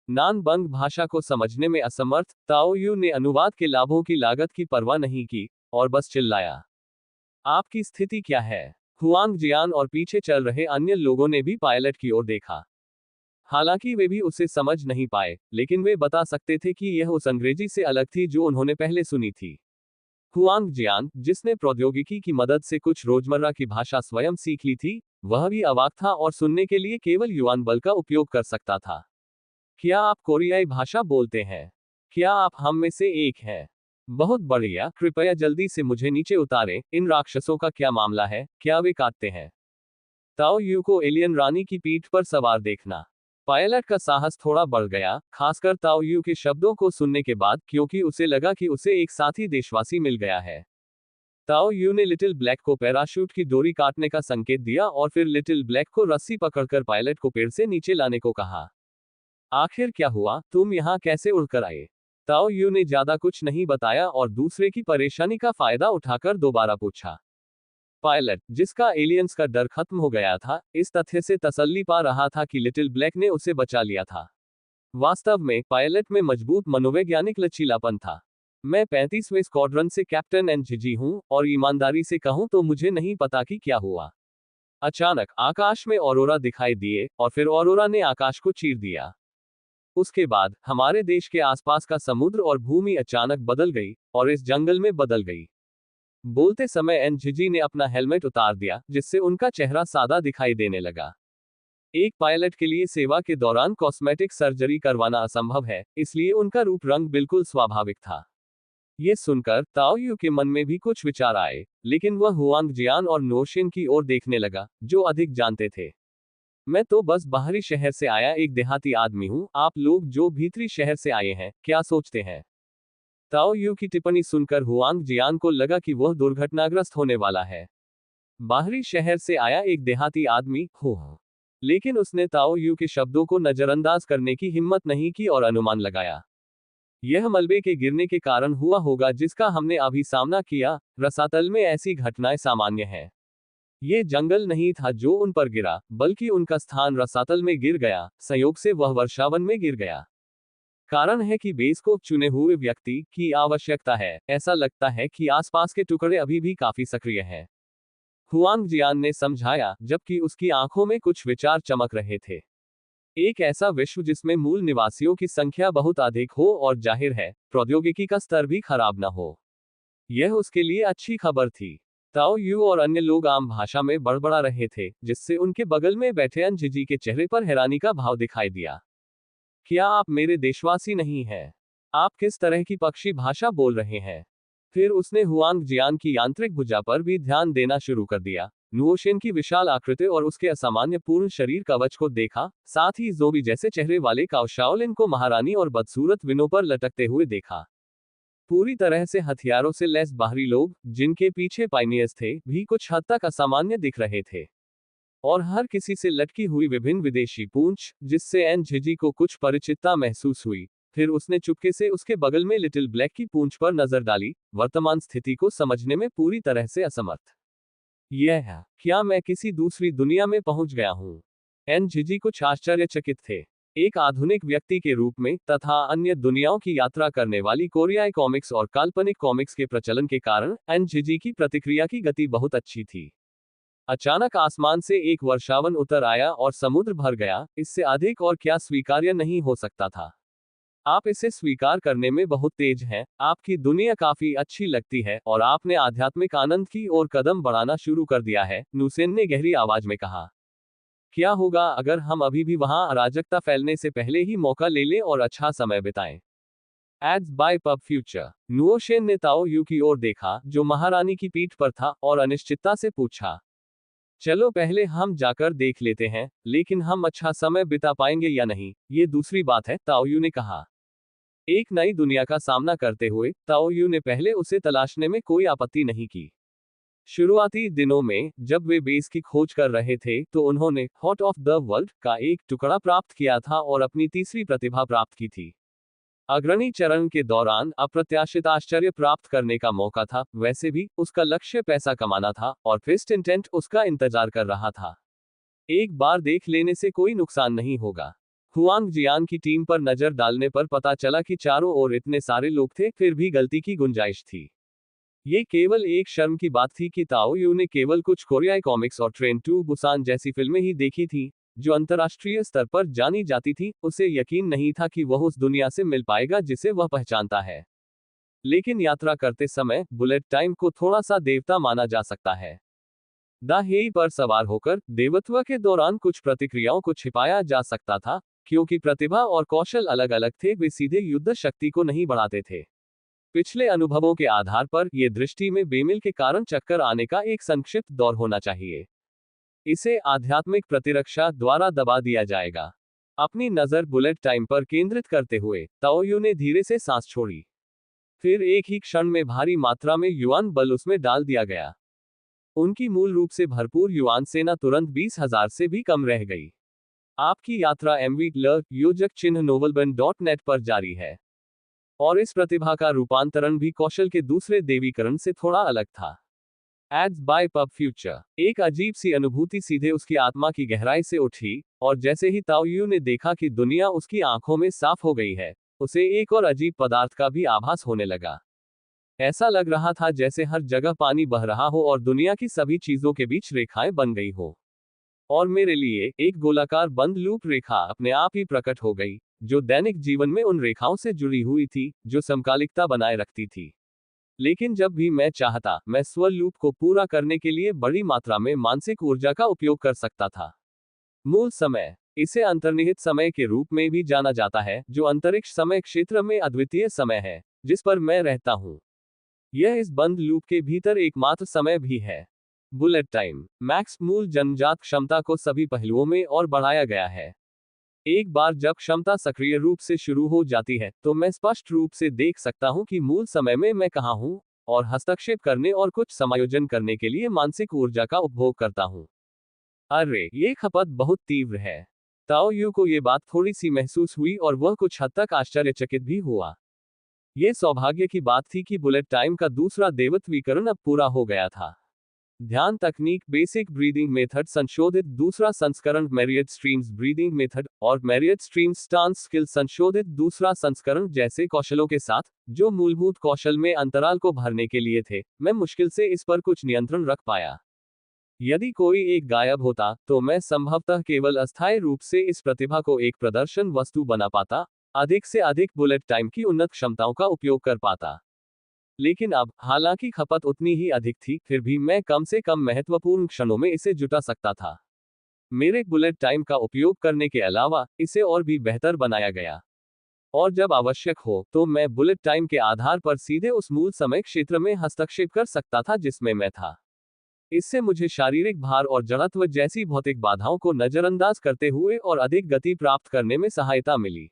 नानबंग भाषा को समझने में असमर्थ ताओ यू ने अनुवाद के लाभों की लागत की परवाह नहीं की और बस चिल्लाया, आपकी स्थिति क्या है? हुआंग जियान और पीछे चल रहे अन्य लोगों ने भी पायलट की ओर देखा। हालांकि वे भी उसे समझ नहीं पाए, लेकिन वे बता सकते थे कि यह उस अंग्रेजी से अलग थी जो उन्होंने पहले सुनी थी। हुआंग जियान, जिसने प्रौद्योगिकी की मदद से कुछ रोजमर्रा की भाषा स्वयं सीख ली थी, वह भी अवाक था और सुनने के लिए केवल युआन बल का उपयोग कर सकता था। क्या आप कोरियाई भाषा बोलते हैं? क्या आप हम में से एक हैं? बहुत बढ़िया, कृपया जल्दी से मुझे नीचे उतारें। इन राक्षसों का क्या मामला है? क्या वे काटते हैं? ताओ यू को एलियन रानी की पीठ पर सवार देखना। पायलट का साहस थोड़ा बढ़ गया, खासकर ताओ यू के शब्दों को सुनने के बाद, क्योंकि उसे लगा कि उसे एक साथी देशवासी मिल गया है। ताओ यू ने लिटिल ब्लैक को पैराशूट की डोरी काटने का संकेत दिया और फिर लिटिल ब्लैक को रस्सी पकड़कर पायलट को पेड़ से नीचे लाने को कहा। आखिर क्या हुआ? तुम यहाँ कैसे उड़कर आए? ताओ यू ने ज्यादा कुछ नहीं बताया और दूसरे की परेशानी का फायदा उठाकर दोबारा पूछा। पायलट, जिसका एलियंस का डर खत्म हो गया था, इस तथ्य से तसल्ली पा रहा था कि लिटिल ब्लैक ने उसे बचा लिया था। वास्तव में पायलट में मजबूत मनोवैज्ञानिक लचीलापन था। मैं 35वें स्क्वाड्रन से कैप्टन एनजीजी हूं, और ईमानदारी से कहूं तो मुझे नहीं पता कि क्या हुआ। अचानक आकाश में ऑरोरा दिखाई दिए और फिर ऑरोरा ने आकाश को चीर दिया। उसके बाद हमारे देश के आसपास का समुद्र और भूमि अचानक बदल गई और इस जंगल में बदल गई। बोलते समय एनजीजी ने अपना हेलमेट उतार दिया, जिससे उनका चेहरा सादा दिखाई देने लगा। एक पायलट के लिए सेवा के दौरान कॉस्मेटिक सर्जरी करवाना असंभव है, इसलिए उनका रूप रंग बिल्कुल स्वाभाविक था। ये सुनकर ताओ यू के मन में भी कुछ विचार आए, लेकिन वह हुआंग जियान और नोशिन की ओर देखने लगा, जो अधिक जानते थे। मैं तो बस बाहरी शहर से आया एक देहाती आदमी हूं, आप लोग जो भीतरी शहर से आए हैं, क्या सोचते हैं? ताओ यू की टिप्पणी सुनकर हुआंग जियान को लगा कि वह दुर्घटनाग्रस्त होने वाला है। बाहरी शहर से आया एक देहाती आदमी, हो। लेकिन उसने ताओ यू के शब्दों को नजरअंदाज करने की हिम्मत नहीं की और अनुमान लगाया, यह मलबे के गिरने के कारण हुआ होगा जिसका हमने अभी सामना किया। रसातल में ऐसी घटनाएं सामान्य हैं। ये जंगल नहीं था जो उन पर गिरा, बल्कि उनका स्थान रसातल में गिर गया। संयोग से वह वर्षावन में गिर गया। कारण है कि बेस को चुने हुए व्यक्ति की आवश्यकता है। ऐसा लगता है कि आसपास के टुकड़े अभी भी काफी सक्रिय हैं। हुआंग जियान ने समझाया, जबकि उसकी आंखों में कुछ विचार चमक रहे थे। एक ऐसा विश्व जिसमें मूल निवासियों की संख्या बहुत अधिक हो और जाहिर है, प्रौद्योगिकी का स्तर भी खराब न हो। यह उसके लिए अच्छी खबर थी। ताओ यू और अन्य लोग आम भाषा में बड़बड़ा रहे थे, जिससे उनके बगल में बैठे एनजीजी के चेहरे पर हैरानी का भाव दिखाई दिया। क्या आप मेरे देशवासी नहीं हैं? आप किस तरह की पक्षी भाषा बोल रहे हैं? फिर उसने हुआंग जियान की यांत्रिक भुजा पर भी ध्यान देना शुरू कर दिया। नुओशेन की विशाल आकृति और उसके असामान्य पूर्ण शरीर कवच को देखा, साथ ही जोबी जैसे चेहरे वाले काओ शाओलिन को महारानी और बदसूरत विनों पर लटकते हुए देखा। पूरी तरह से हथियारों से लैस बाहरी लोग, जिनके पीछे पाइनियर्स थे, भी कुछ हद तक असामान्य दिख रहे थे। और हर किसी से लटकी हुई विभिन्न विदेशी पूंछ, जिससे एनजीजी को कुछ परिचितता महसूस हुई। फिर उसने चुपके से उसके बगल में लिटिल ब्लैक की पूंछ पर नजर डाली, वर्तमान स्थिति को समझने में पूरी तरह से असमर्थ। यह है, क्या मैं किसी दूसरी दुनिया में पहुंच गया हूं? एनजीजी कुछ आश्चर्यचकित थे। एक आधुनिक व्यक्ति के रूप में तथा अन्य दुनियाओं की यात्रा करने वाली कोरियाई कॉमिक्स और काल्पनिक कॉमिक्स के प्रचलन के कारण एनजीजी की प्रतिक्रिया की गति बहुत अच्छी थी। अचानक आसमान से एक वर्षावन उतर आया और समुद्र भर गया, इससे अधिक और क्या स्वीकार्य नहीं हो सकता था। आप इसे स्वीकार करने में बहुत तेज हैं, आपकी दुनिया काफी अच्छी लगती है और आपने आध्यात्मिक आनंद की ओर कदम बढ़ाना शुरू कर दिया है, नुसेन ने गहरी आवाज में कहा। क्या होगा अगर हम अभी भी वहां अराजकता फैलने से पहले ही मौका ले लें और अच्छा समय बिताएं? Ads by pub future. नुओशेन ने ताओ यू की ओर देखा, जो महारानी की पीठ पर था, और अनिश्चितता से पूछा, चलो पहले हम जाकर देख लेते हैं, लेकिन हम अच्छा समय बिता पाएंगे या नहीं, ये दूसरी बात है, ताओ यू ने कहा। एक नई दुनिया का सामना करते हुए ताओ यू ने पहले उसे तलाशने में कोई आपत्ति नहीं की। शुरुआती दिनों में जब वे बेस की खोज कर रहे थे तो उन्होंने हॉट ऑफ द वर्ल्ड का एक टुकड़ा प्राप्त किया था और अपनी तीसरी प्रतिभा प्राप्त की थी। अग्रणी चरण के दौरान अप्रत्याशित आश्चर्य प्राप्त करने का मौका था, वैसे भी उसका लक्ष्य पैसा कमाना था और फिस्ट इंटेंट उसका इंतजार कर रहा था। एक बार देख लेने से कोई नुकसान नहीं होगा। हुआंग जियान की टीम पर नजर डालने पर पता चला कि चारों ओर इतने सारे लोग थे, फिर भी गलती की गुंजाइश थी। ये केवल एक शर्म की बात थी कि ताओ यू ने केवल कुछ कोरियाई कॉमिक्स और ट्रेन टू बुसान जैसी फिल्में ही देखी थी, जो अंतर्राष्ट्रीय स्तर पर जानी जाती थी। उसे यकीन नहीं था कि वह उस दुनिया से मिल पाएगा जिसे वह पहचानता है। लेकिन यात्रा करते समय बुलेट टाइम को थोड़ा सा देवता माना जा सकता है। द हेई पर सवार होकर देवत्व के दौरान कुछ प्रतिक्रियाओं को छिपाया जा सकता था, क्योंकि प्रतिभा और कौशल अलग अलग थे, वे सीधे युद्ध शक्ति को नहीं बढ़ाते थे। पिछले अनुभवों के आधार पर यह दृष्टि में बेमिल के कारण चक्कर आने का एक संक्षिप्त दौर होना चाहिए। इसे आध्यात्मिक प्रतिरक्षा द्वारा दबा दिया जाएगा। अपनी नजर बुलेट टाइम पर केंद्रित करते हुए ताओ यू ने धीरे से सांस छोड़ी। फिर एक ही क्षण में भारी मात्रा में युआन बल उसमें डाल दिया गया। उनकी मूल रूप से भरपूर युआन सेना तुरंत 20,000 से भी कम रह गई। आपकी यात्रा MV योजक चिन्ह novelbun.net पर जारी है। और इस प्रतिभा का रूपांतरण भी कौशल के दूसरे देवीकरण से थोड़ा अलग था। Ads by pub future. एक अजीब सी अनुभूति सीधे उसकी आत्मा की गहराई से उठी, और जैसे ही ताओ यू ने देखा कि दुनिया उसकी आंखों में साफ हो गई है, उसे एक और अजीब पदार्थ का भी आभास होने लगा। ऐसा लग रहा था जैसे हर जगह पानी बह रहा हो और दुनिया की सभी चीजों के बीच रेखाएं बन गई हो। और मेरे लिए एक गोलाकार बंद लूप रेखा अपने आप ही प्रकट हो गई, जो दैनिक जीवन में उन रेखाओं से जुड़ी हुई थी जो समकालिकता बनाए रखती थी। लेकिन जब भी मैं चाहता, मैं स्व लूप को पूरा करने के लिए बड़ी मात्रा में मानसिक ऊर्जा का उपयोग कर सकता था। मूल समय, इसे अंतर्निहित समय के रूप में भी जाना जाता है, जो अंतरिक्ष समय क्षेत्र में अद्वितीय समय है जिस पर मैं रहता हूं। यह इस बंद लूप के भीतर एकमात्र समय भी है। बुलेट टाइम मैक्स मूल जन्मजात क्षमता को सभी पहलुओं में और बढ़ाया गया है। एक बार जब क्षमता सक्रिय रूप से शुरू हो जाती है तो मैं स्पष्ट रूप से देख सकता हूं कि मूल समय में मैं कहां हूं, और हस्तक्षेप करने और कुछ समायोजन करने के लिए मानसिक ऊर्जा का उपभोग करता हूं। अरे, ये खपत बहुत तीव्र है। ताओ यू को ये बात थोड़ी सी महसूस हुई और वह कुछ हद तक आश्चर्यचकित भी हुआ। ये सौभाग्य की बात थी कि बुलेट टाइम का दूसरा देवत्वीकरण अब पूरा हो गया था। ध्यान तकनीक बेसिक ब्रीदिंग मेथड संशोधित दूसरा संस्करण मैरियट स्ट्रीम्स ब्रीदिंग मेथड और मैरियट स्ट्रीम्स स्टांस स्किल संशोधित दूसरा संस्करण जैसे कौशलों के साथ, जो मूलभूत कौशल में अंतराल को भरने के लिए थे, मैं मुश्किल से इस पर कुछ नियंत्रण रख पाया। यदि कोई एक गायब होता तो मैं संभवतः केवल अस्थायी रूप से इस प्रतिभा को एक प्रदर्शन वस्तु बना पाता, अधिक से अधिक बुलेट टाइम की उन्नत क्षमताओं का उपयोग कर पाता। लेकिन अब, हालांकि खपत उतनी ही अधिक थी, फिर भी मैं कम से कम महत्वपूर्ण क्षणों में इसे जुटा सकता था। मेरे बुलेट टाइम का उपयोग करने के अलावा इसे और भी बेहतर बनाया गया। और जब आवश्यक हो तो मैं बुलेट टाइम के आधार पर सीधे उस मूल समय क्षेत्र में हस्तक्षेप कर सकता था जिसमें मैं था। इससे मुझे शारीरिक भार और जड़त्व जैसी भौतिक बाधाओं को नजरअंदाज करते हुए और अधिक गति प्राप्त करने में सहायता मिली।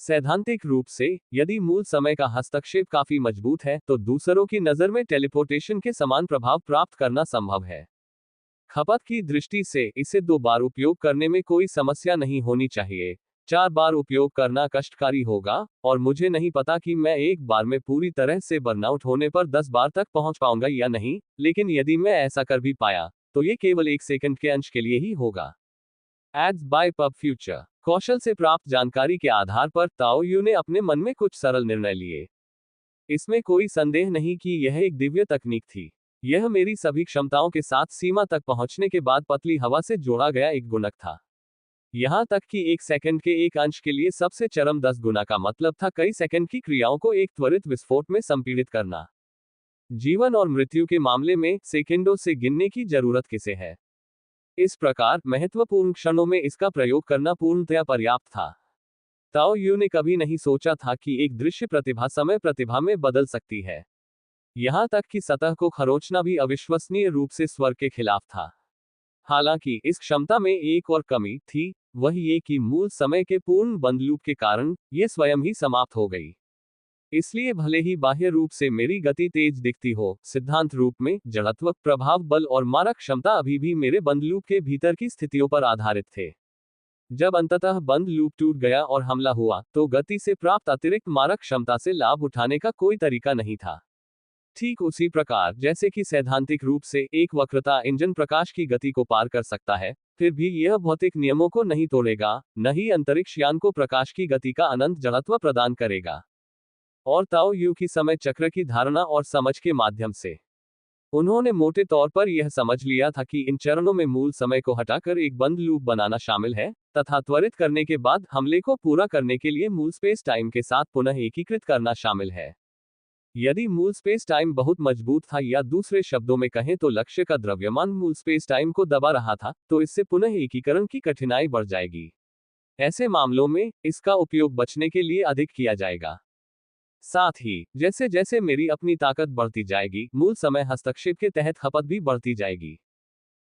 सैद्धांतिक रूप से, यदि मूल समय का हस्तक्षेप काफी मजबूत है तो दूसरों की नजर में टेलीपोर्टेशन के समान प्रभाव प्राप्त करना संभव है। खपत की दृष्टि से इसे 2 बार उपयोग करने में कोई समस्या नहीं होनी चाहिए, 4 बार उपयोग करना कष्टकारी होगा, और मुझे नहीं पता कि मैं एक बार में पूरी तरह से बर्नआउट होने पर 10 बार तक पहुंच पाऊंगा या नहीं, लेकिन यदि मैं ऐसा कर भी पाया, तो ये केवल 1 सेकंड के अंश के लिए ही होगा। Ads by pub future. कौशल से प्राप्त जानकारी के आधार पर ताओ यू ने अपने मन में कुछ सरल निर्णय लिए। इसमें कोई संदेह नहीं कि यह एक दिव्य तकनीक थी। यह मेरी सभी क्षमताओं के साथ सीमा तक पहुंचने के बाद पतली हवा से जोड़ा गया एक गुणक था। यहां तक कि 1 सेकंड के एक अंश के लिए सबसे चरम 10 गुना का मतलब था कई सेकंड की क्रियाओं को एक त्वरित विस्फोट में संपीड़ित करना। जीवन और मृत्यु के मामले में सेकंडों से गिनने की जरूरत किसे है? इस प्रकार महत्वपूर्ण क्षणों में इसका प्रयोग करना पूर्णतया पर्याप्त था। ताओ यू ने कभी नहीं सोचा था कि एक दृश्य प्रतिभा समय प्रतिभा में बदल सकती है। यहां तक कि सतह को खरोंचना भी अविश्वसनीय रूप से स्वर के खिलाफ था। हालांकि इस क्षमता में एक और कमी थी, वह ये कि मूल समय के पूर्ण बंद लूप के कारण यह स्वयं ही समाप्त हो गई। इसलिए भले ही बाह्य रूप से मेरी गति तेज दिखती हो, सिद्धांत रूप में जड़त्व, प्रभाव बल और मारक क्षमता अभी भी मेरे बंद लूप के भीतर की स्थितियों पर आधारित थे। जब अंततः बंद लूप टूट गया और हमला हुआ, तो गति से प्राप्त अतिरिक्त मारक क्षमता से लाभ उठाने का कोई तरीका नहीं था। ठीक उसी प्रकार जैसे कि सैद्धांतिक रूप से एक वक्रता इंजन प्रकाश की गति को पार कर सकता है, फिर भी यह भौतिक नियमों को नहीं तोड़ेगा, न ही अंतरिक्ष यान को प्रकाश की गति का अनंत जड़त्व प्रदान करेगा। और ताओ यू की समय चक्र की धारणा और समझ के माध्यम से उन्होंने मोटे तौर पर यह समझ लिया था कि इन चरणों में मूल समय को हटाकर एक बंद लूप बनाना शामिल है, तथा त्वरित करने के बाद हमले को पूरा करने के लिए मूल स्पेस टाइम के साथ पुनः एकीकृत करना शामिल है। यदि मूल स्पेस टाइम बहुत मजबूत था, या दूसरे शब्दों में कहें तो लक्ष्य का द्रव्यमान मूल स्पेस टाइम को दबा रहा था, तो इससे पुनः एकीकरण की कठिनाई बढ़ जाएगी। ऐसे मामलों में इसका उपयोग बचने के लिए अधिक किया जाएगा। साथ ही जैसे जैसे मेरी अपनी ताकत बढ़ती जाएगी, मूल समय हस्तक्षेप के तहत खपत भी बढ़ती जाएगी।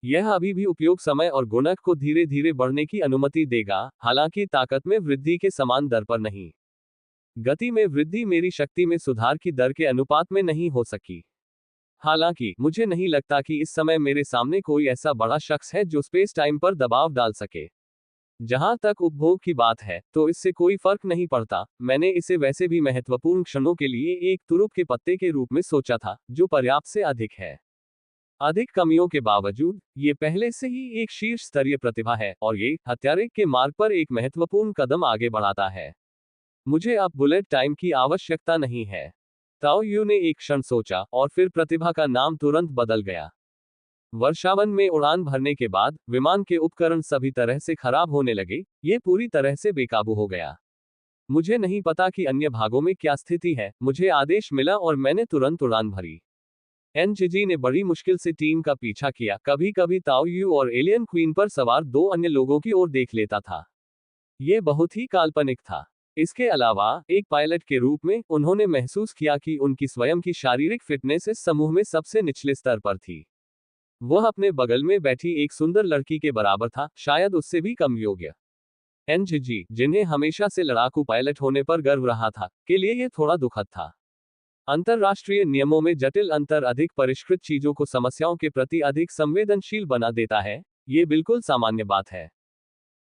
यह अभी भी उपयोग समय और गुणक को धीरे धीरे बढ़ने की अनुमति देगा, हालांकि ताकत में वृद्धि के समान दर पर नहीं। गति में वृद्धि मेरी शक्ति में सुधार की दर के अनुपात में नहीं हो सकी। हालांकि मुझे नहीं लगता कि इस समय मेरे सामने कोई ऐसा बड़ा शख्स है जो स्पेस टाइम पर दबाव डाल सके। जहां तक उपभोग की बात है, तो इससे कोई फर्क नहीं पड़ता। मैंने इसे वैसे भी महत्वपूर्ण क्षणों के लिए एक तुरुप के पत्ते के रूप में सोचा था, जो पर्याप्त से अधिक है। अधिक कमियों के बावजूद ये पहले से ही एक शीर्ष स्तरीय प्रतिभा है, और ये हत्यारे के मार्ग पर एक महत्वपूर्ण कदम आगे बढ़ाता है। मुझे अब बुलेट टाइम की आवश्यकता नहीं है। ताओ यू ने एक क्षण सोचा, और फिर प्रतिभा का नाम तुरंत बदल गया। वर्षावन में उड़ान भरने के बाद विमान के उपकरण सभी तरह से खराब होने लगे, ये पूरी तरह से बेकाबू हो गया। मुझे नहीं पता कि अन्य भागों में क्या स्थिति है। मुझे आदेश मिला और मैंने तुरंत उड़ान भरी। एनजीजी ने बड़ी मुश्किल से टीम का पीछा किया, कभी कभी ताओ यू और एलियन क्वीन पर सवार 2 अन्य लोगों की ओर देख लेता था। ये बहुत ही काल्पनिक था। इसके अलावा एक पायलट के रूप में उन्होंने महसूस किया कि उनकी स्वयं की शारीरिक फिटनेस इस समूह में सबसे निचले स्तर पर थी। वह अपने बगल में बैठी एक सुंदर लड़की के बराबर था, शायद उससे भी कम योग्य। एनजीजी, जिन्हें हमेशा से लड़ाकू पायलट होने पर गर्व रहा था, के लिए यह थोड़ा दुखद था। अंतरराष्ट्रीय नियमों में जटिल अंतर अधिक परिष्कृत चीजों को समस्याओं के प्रति अधिक संवेदनशील बना देता है। ये बिल्कुल सामान्य बात है।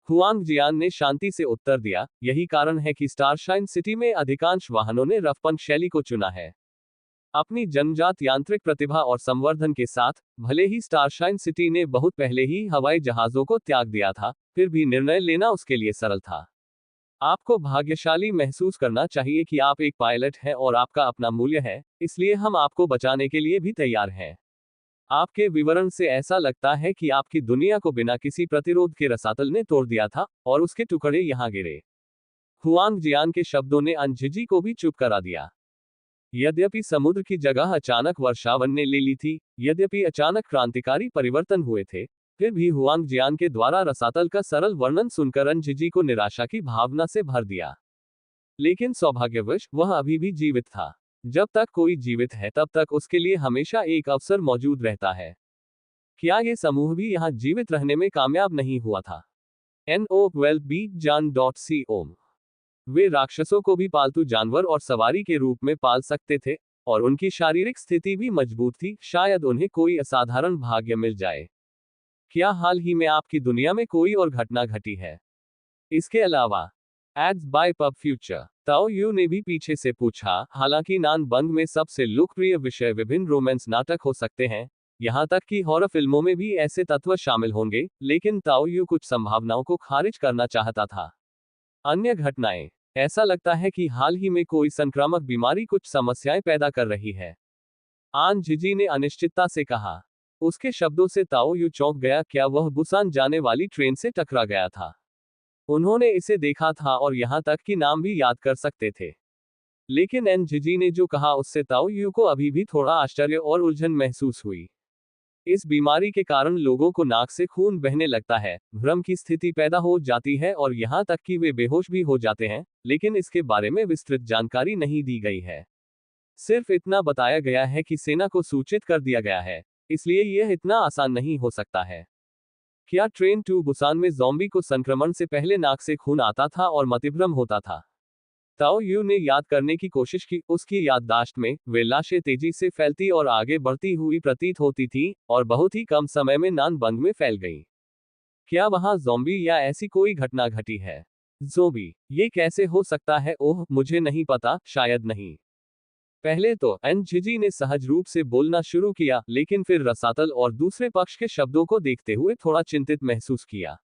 हुआंग जियान ने शांति से उत्तर दिया, यही कारण है कि स्टारशाइन सिटी में अधिकांश वाहनों ने रफपन शैली को चुना है। अपनी जन्मजात यांत्रिक प्रतिभा और संवर्धन के साथ, भले ही स्टारशाइन सिटी ने बहुत पहले ही हवाई जहाजों को त्याग दिया था, फिर भी निर्णय लेना उसके लिए सरल था। आपको भाग्यशाली महसूस करना चाहिए कि आप एक पायलट हैं और आपका अपना मूल्य है, इसलिए हम आपको बचाने के लिए भी तैयार हैं। आपके विवरण से ऐसा लगता है कि आपकी दुनिया को बिना किसी प्रतिरोध के रसातल ने तोड़ दिया था, और उसके टुकड़े यहां गिरे। हुआंग जियान के शब्दों ने एनजीजी को भी चुप करा दिया। यद्यपि समुद्र की जगह अचानक वर्षावन ने ले ली थी, यद्यपि अचानक क्रांतिकारी परिवर्तन हुए थे, फिर भी हुआंग जियान के द्वारा रसातल का सरल वर्णन सुनकर एनजीजी को निराशा की भावना से भर दिया। लेकिन सौभाग्यवश वह अभी भी जीवित था। जब तक कोई जीवित है, तब तक उसके लिए हमेशा एक अवसर मौजूद रहता है। क्या ये समूह भी यहाँ जीवित रहने में कामयाब नहीं हुआ था? NO12BJAN.com। वे राक्षसों को भी पालतू जानवर और सवारी के रूप में पाल सकते थे, और उनकी शारीरिक स्थिति भी मजबूत थी। शायद उन्हें कोई असाधारण भाग्य मिल जाए। क्या हाल ही में आपकी दुनिया में कोई और घटना घटी है? इसके अलावा ads by pub future. Tao Yu ने भी पीछे से पूछा, हालांकि नान बंग में सबसे लोकप्रिय विषय विभिन्न रोमांस नाटक हो सकते हैं, यहां तक कि हॉरर फिल्मों में भी ऐसे तत्व शामिल होंगे, लेकिन ताओ यू कुछ संभावनाओं को खारिज करना चाहता था। अन्य घटनाएं। ऐसा लगता है कि हाल ही में कोई संक्रामक बीमारी कुछ समस्याएं पैदा कर रही है, आन जिजी ने अनिश्चितता से कहा। उसके शब्दों से ताओ यू चौंक गया, क्या वह बुसान जाने वाली ट्रेन से टकरा गया था? उन्होंने इसे देखा था और यहां तक कि नाम भी याद कर सकते थे। लेकिन एन जिजी ने जो कहा उससे ताओ यू को अभी भी थोड़ा आश्चर्य और उलझन महसूस हुई। इस बीमारी के कारण लोगों को नाक से खून बहने लगता है, भ्रम की स्थिति पैदा हो जाती है और यहां तक कि वे बेहोश भी हो जाते हैं, लेकिन इसके बारे में विस्तृत जानकारी नहीं दी गई है। सिर्फ इतना बताया गया है कि सेना को सूचित कर दिया गया है, इसलिए यह इतना आसान नहीं हो सकता है। क्या ट्रेन टू बुसान में ज़ॉम्बी को संक्रमण से पहले नाक से खून आता था और मतिभ्रम होता था? ताओ यू ने याद करने की कोशिश की, उसकी याददाश्त में वे लाशें तेजी से फैलती और आगे बढ़ती हुई प्रतीत होती थी, और बहुत ही कम समय में नान बंग में फैल गई। क्या वहां ज़ॉम्बी या ऐसी कोई घटना घटी है? ज़ॉम्बी, ये कैसे हो सकता है? ओह, मुझे नहीं पता, शायद नहीं। पहले तो एन झिझी ने सहज रूप से बोलना शुरू किया, लेकिन फिर रसातल और दूसरे पक्ष के शब्दों को देखते हुए थोड़ा चिंतित महसूस किया।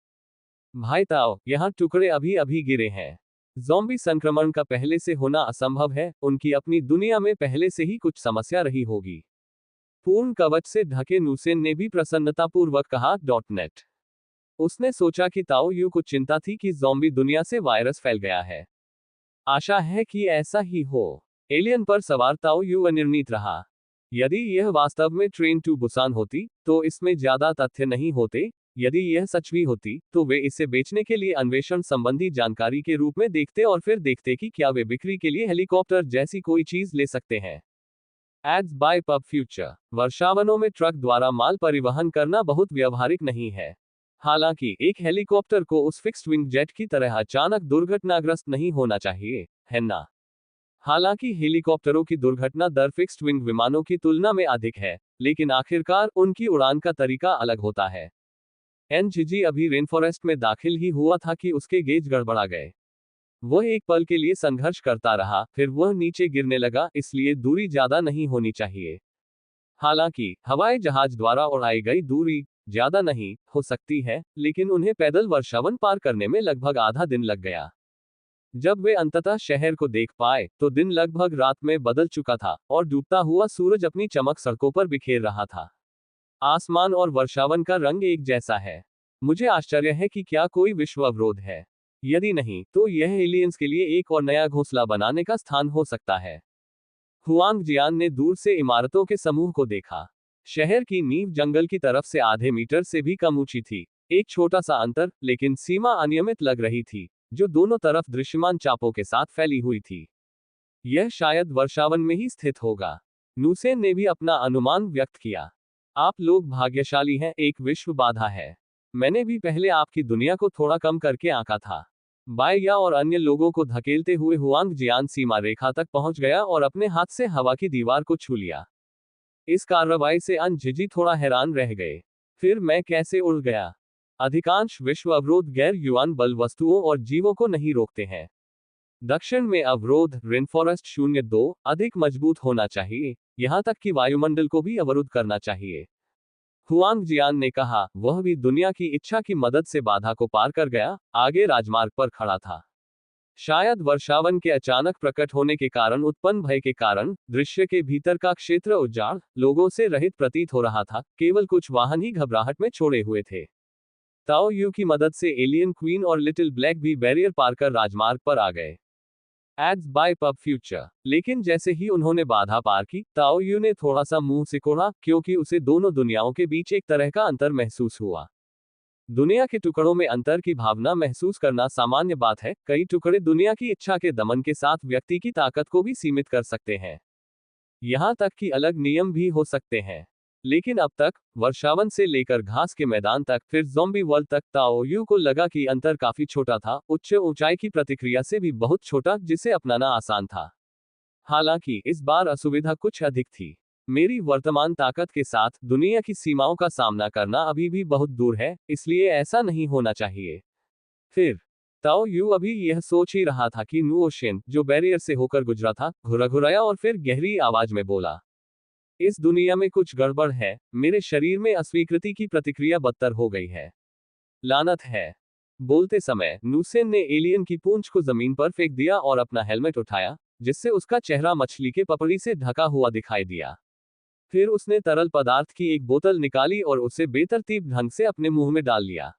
भाई ताओ, यहाँ टुकड़े अभी अभी गिरे हैं। ज़ॉम्बी संक्रमण का पहले से होना असंभव है, उनकी अपनी दुनिया में पहले से ही कुछ समस्या रही होगी। पूर्ण कवच से ढके नूसेन ने भी प्रसन्नतापूर्वक कहा। .नेट। उसने सोचा कि ताओ यू को चिंता थी कि ज़ॉम्बी दुनिया से वायरस फैल गया है। आशा है कि ऐसा ही हो। एलियन पर सवार ताओ यू अनिर्णित रहा। यदि यह वास्तव में ट्रेन टू बुसान होती, तो इसमें ज्यादा तथ्य नहीं होते। यदि यह सच भी होती, तो वे इसे बेचने के लिए अन्वेषण संबंधी जानकारी के रूप में देखते और फिर देखते कि क्या वे बिक्री के लिए हेलीकॉप्टर जैसी कोई चीज ले सकते हैं। Ads by pub future. वर्षावनों में ट्रक द्वारा माल परिवहन करना बहुत व्यवहारिक नहीं है। हालांकि एक हेलीकॉप्टर को उस फिक्स्ड विंग जेट की तरह अचानक दुर्घटनाग्रस्त नहीं होना चाहिए, है ना? हालांकि हेलीकॉप्टरों की दुर्घटना दर फिक्स्ड विंग विमानों की तुलना में अधिक है, लेकिन आखिरकार उनकी उड़ान का तरीका अलग होता है। एन झिझी अभी रेनफॉरेस्ट में दाखिल ही हुआ था कि उसके गेज गड़बड़ा गए। वह एक पल के लिए संघर्ष करता रहा, फिर वह नीचे गिरने लगा, इसलिए दूरी ज्यादा नहीं होनी चाहिए। हालांकि हवाई जहाज द्वारा उड़ाई गई दूरी ज्यादा नहीं हो सकती है, लेकिन उन्हें पैदल वर्षावन पार करने में लगभग आधा दिन लग गया। जब वे अंततः शहर को देख पाए, तो दिन लगभग रात में बदल चुका था और डूबता हुआ सूरज अपनी चमक सड़कों पर बिखेर रहा था। आसमान और वर्षावन का रंग एक जैसा है। मुझे आश्चर्य है कि क्या कोई विश्व अवरोध है। यदि नहीं, तो यह एलियंस के लिए एक और नया घोंसला बनाने का स्थान हो सकता है। हुआंग जियान ने दूर से इमारतों के समूह को देखा। शहर की नींव जंगल की तरफ से आधे मीटर से भी कम ऊंची थी। एक छोटा सा अंतर, लेकिन सीमा अनियमित लग रही थी, जो दोनों तरफ दृश्यमान चापों के साथ फैली हुई थी। यह शायद वर्षावन में ही स्थित होगा। नूसेन ने भी अपना अनुमान व्यक्त किया। आप लोग भाग्यशाली हैं, एक विश्व बाधा है। मैंने भी पहले आपकी दुनिया को थोड़ा कम करके आंका था। बाया और अन्य लोगों को धकेलते हुए हुआंग जियान सीमा रेखा तक पहुंच गया और अपने हाथ से हवा की दीवार को छू लिया। इस कार्रवाई से अन झिझी थोड़ा हैरान रह गए। फिर मैं कैसे उड़ गया? अधिकांश विश्व अवरोध गैर युवान बल वस्तुओं और जीवों को नहीं रोकते हैं। दक्षिण में अवरोध रेनफॉरेस्ट 02 अधिक मजबूत होना चाहिए, यहां तक कि वायुमंडल को भी अवरुद्ध करना चाहिए। हुआंग जियान ने कहा, वह भी दुनिया की इच्छा की मदद से बाधा को पार कर गया, आगे राजमार्ग पर खड़ा था। शायद वर्षावन के अचानक प्रकट होने के कारण उत्पन्न भय के कारण दृश्य के भीतर का क्षेत्र उजाड़, लोगों से रहित प्रतीत हो रहा था, केवल कुछ वाहन ही घबराहट में छोड़े हुए थे। ताओ यू की मदद से एलियन क्वीन और लिटिल ब्लैक भी बैरियर पार कर राजमार्ग पर आ गए। Ads by pub future. लेकिन जैसे ही उन्होंने बाधा पार की, ताओ यू ने थोड़ा सा मुंह सिकोड़ा, क्योंकि उसे दोनों दुनियाओं के बीच एक तरह का अंतर महसूस हुआ। दुनिया के टुकड़ों में अंतर की भावना महसूस करना सामान्य बात है। कई टुकड़े दुनिया की इच्छा के दमन के साथ व्यक्ति की ताकत को भी सीमित कर सकते हैं। यहां तक कि अलग नियम भी हो सकते हैं। लेकिन अब तक, वर्षावन से लेकर घास के मैदान तक, फिर ज़ॉम्बी वर्ल्ड तक, ताओ यू को लगा कि अंतर काफी छोटा था, उच्च ऊंचाई की प्रतिक्रिया से भी बहुत छोटा, जिसे अपनाना आसान था। हालांकि इस बार असुविधा कुछ अधिक थी। मेरी वर्तमान ताकत के साथ दुनिया की सीमाओं का सामना करना अभी भी बहुत दूर है, इसलिए ऐसा नहीं होना चाहिए। फिर ताओ यू अभी यह सोच ही रहा था कि नुओशेन, जो बैरियर से होकर गुजरा था, घुरघुराया और फिर गहरी आवाज में बोला, इस दुनिया में कुछ गड़बड़ है, मेरे शरीर में अस्वीकृति की प्रतिक्रिया बदतर हो गई है। लानत है। बोलते समय नूसेन ने एलियन की पूंछ को जमीन पर फेंक दिया और अपना हेलमेट उठाया, जिससे उसका चेहरा मछली के पपड़ी से ढका हुआ दिखाई दिया। फिर उसने तरल पदार्थ की एक बोतल निकाली और उसे बेतरतीब ढंग से अपने मुंह में डाल लिया।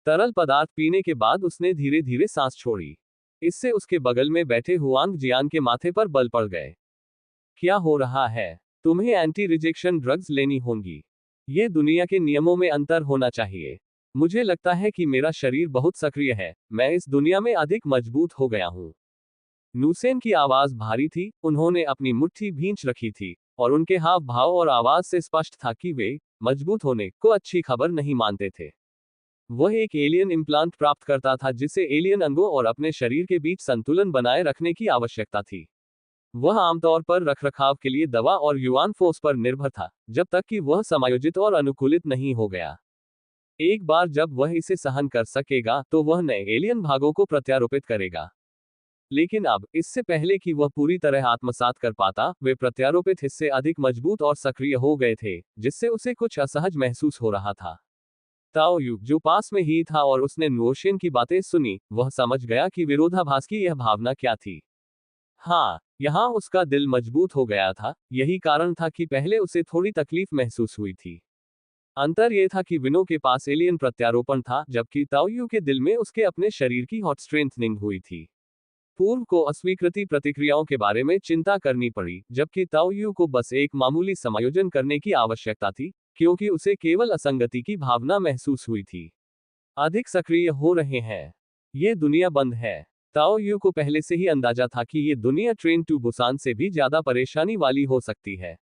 तरल पदार्थ पीने के बाद उसने धीरे धीरे सांस छोड़ी। इससे उसके बगल में बैठे हुआंग जियान के माथे पर बल पड़ गए। क्या हो रहा है? तुम्हें एंटी रिजेक्शन ड्रग्स लेनी होंगी। ये दुनिया के नियमों में अंतर होना चाहिए। मुझे लगता है कि मेरा शरीर बहुत सक्रिय है, मैं इस दुनिया में अधिक मजबूत हो गया हूं। नूसेन की आवाज भारी थी, उन्होंने अपनी मुट्ठी भींच रखी थी, और उनके हाव भाव और आवाज से स्पष्ट था कि वे मजबूत होने को अच्छी खबर नहीं मानते थे। वह एक एलियन इम्प्लांट प्राप्त करता था जिसे एलियन अंगों और अपने शरीर के बीच संतुलन बनाए रखने की आवश्यकता थी। वह आमतौर पर रखरखाव के लिए दवा और युआन फोर्स पर निर्भर था, जब तक कि वह समायोजित और अनुकूलित नहीं हो गया। एक बार जब वह इसे सहन कर सकेगा, तो वह नए एलियन भागों को प्रत्यारोपित करेगा। लेकिन अब, इससे पहले कि वह पूरी तरह आत्मसात कर पाता, वे प्रत्यारोपित हिस्से अधिक मजबूत और सक्रिय हो गए थे, जिससे उसे कुछ असहज महसूस हो रहा था। ताओ यू, जो पास में ही था और उसने नुओशेन की बातें सुनी, वह समझ गया कि विरोधाभास की यह भावना क्या थी। हाँ, यहाँ उसका दिल मजबूत हो गया था, यही कारण था कि पहले उसे थोड़ी तकलीफ महसूस हुई थी। अंतर यह था कि विनो के पास एलियन प्रत्यारोपण था, जबकि ताओयू के दिल में उसके अपने शरीर की हॉट स्ट्रेंथनिंग हुई थी। पूर्व को अस्वीकृति प्रतिक्रियाओं के बारे में चिंता करनी पड़ी, जबकि ताओयू को बस एक मामूली समायोजन करने की आवश्यकता थी, क्योंकि उसे केवल असंगति की भावना महसूस हुई थी। अधिक सक्रिय हो रहे हैं। ये दुनिया बंद है। ताओ यू को पहले से ही अंदाजा था कि ये दुनिया ट्रेन टू बुसान से भी ज्यादा परेशानी वाली हो सकती है।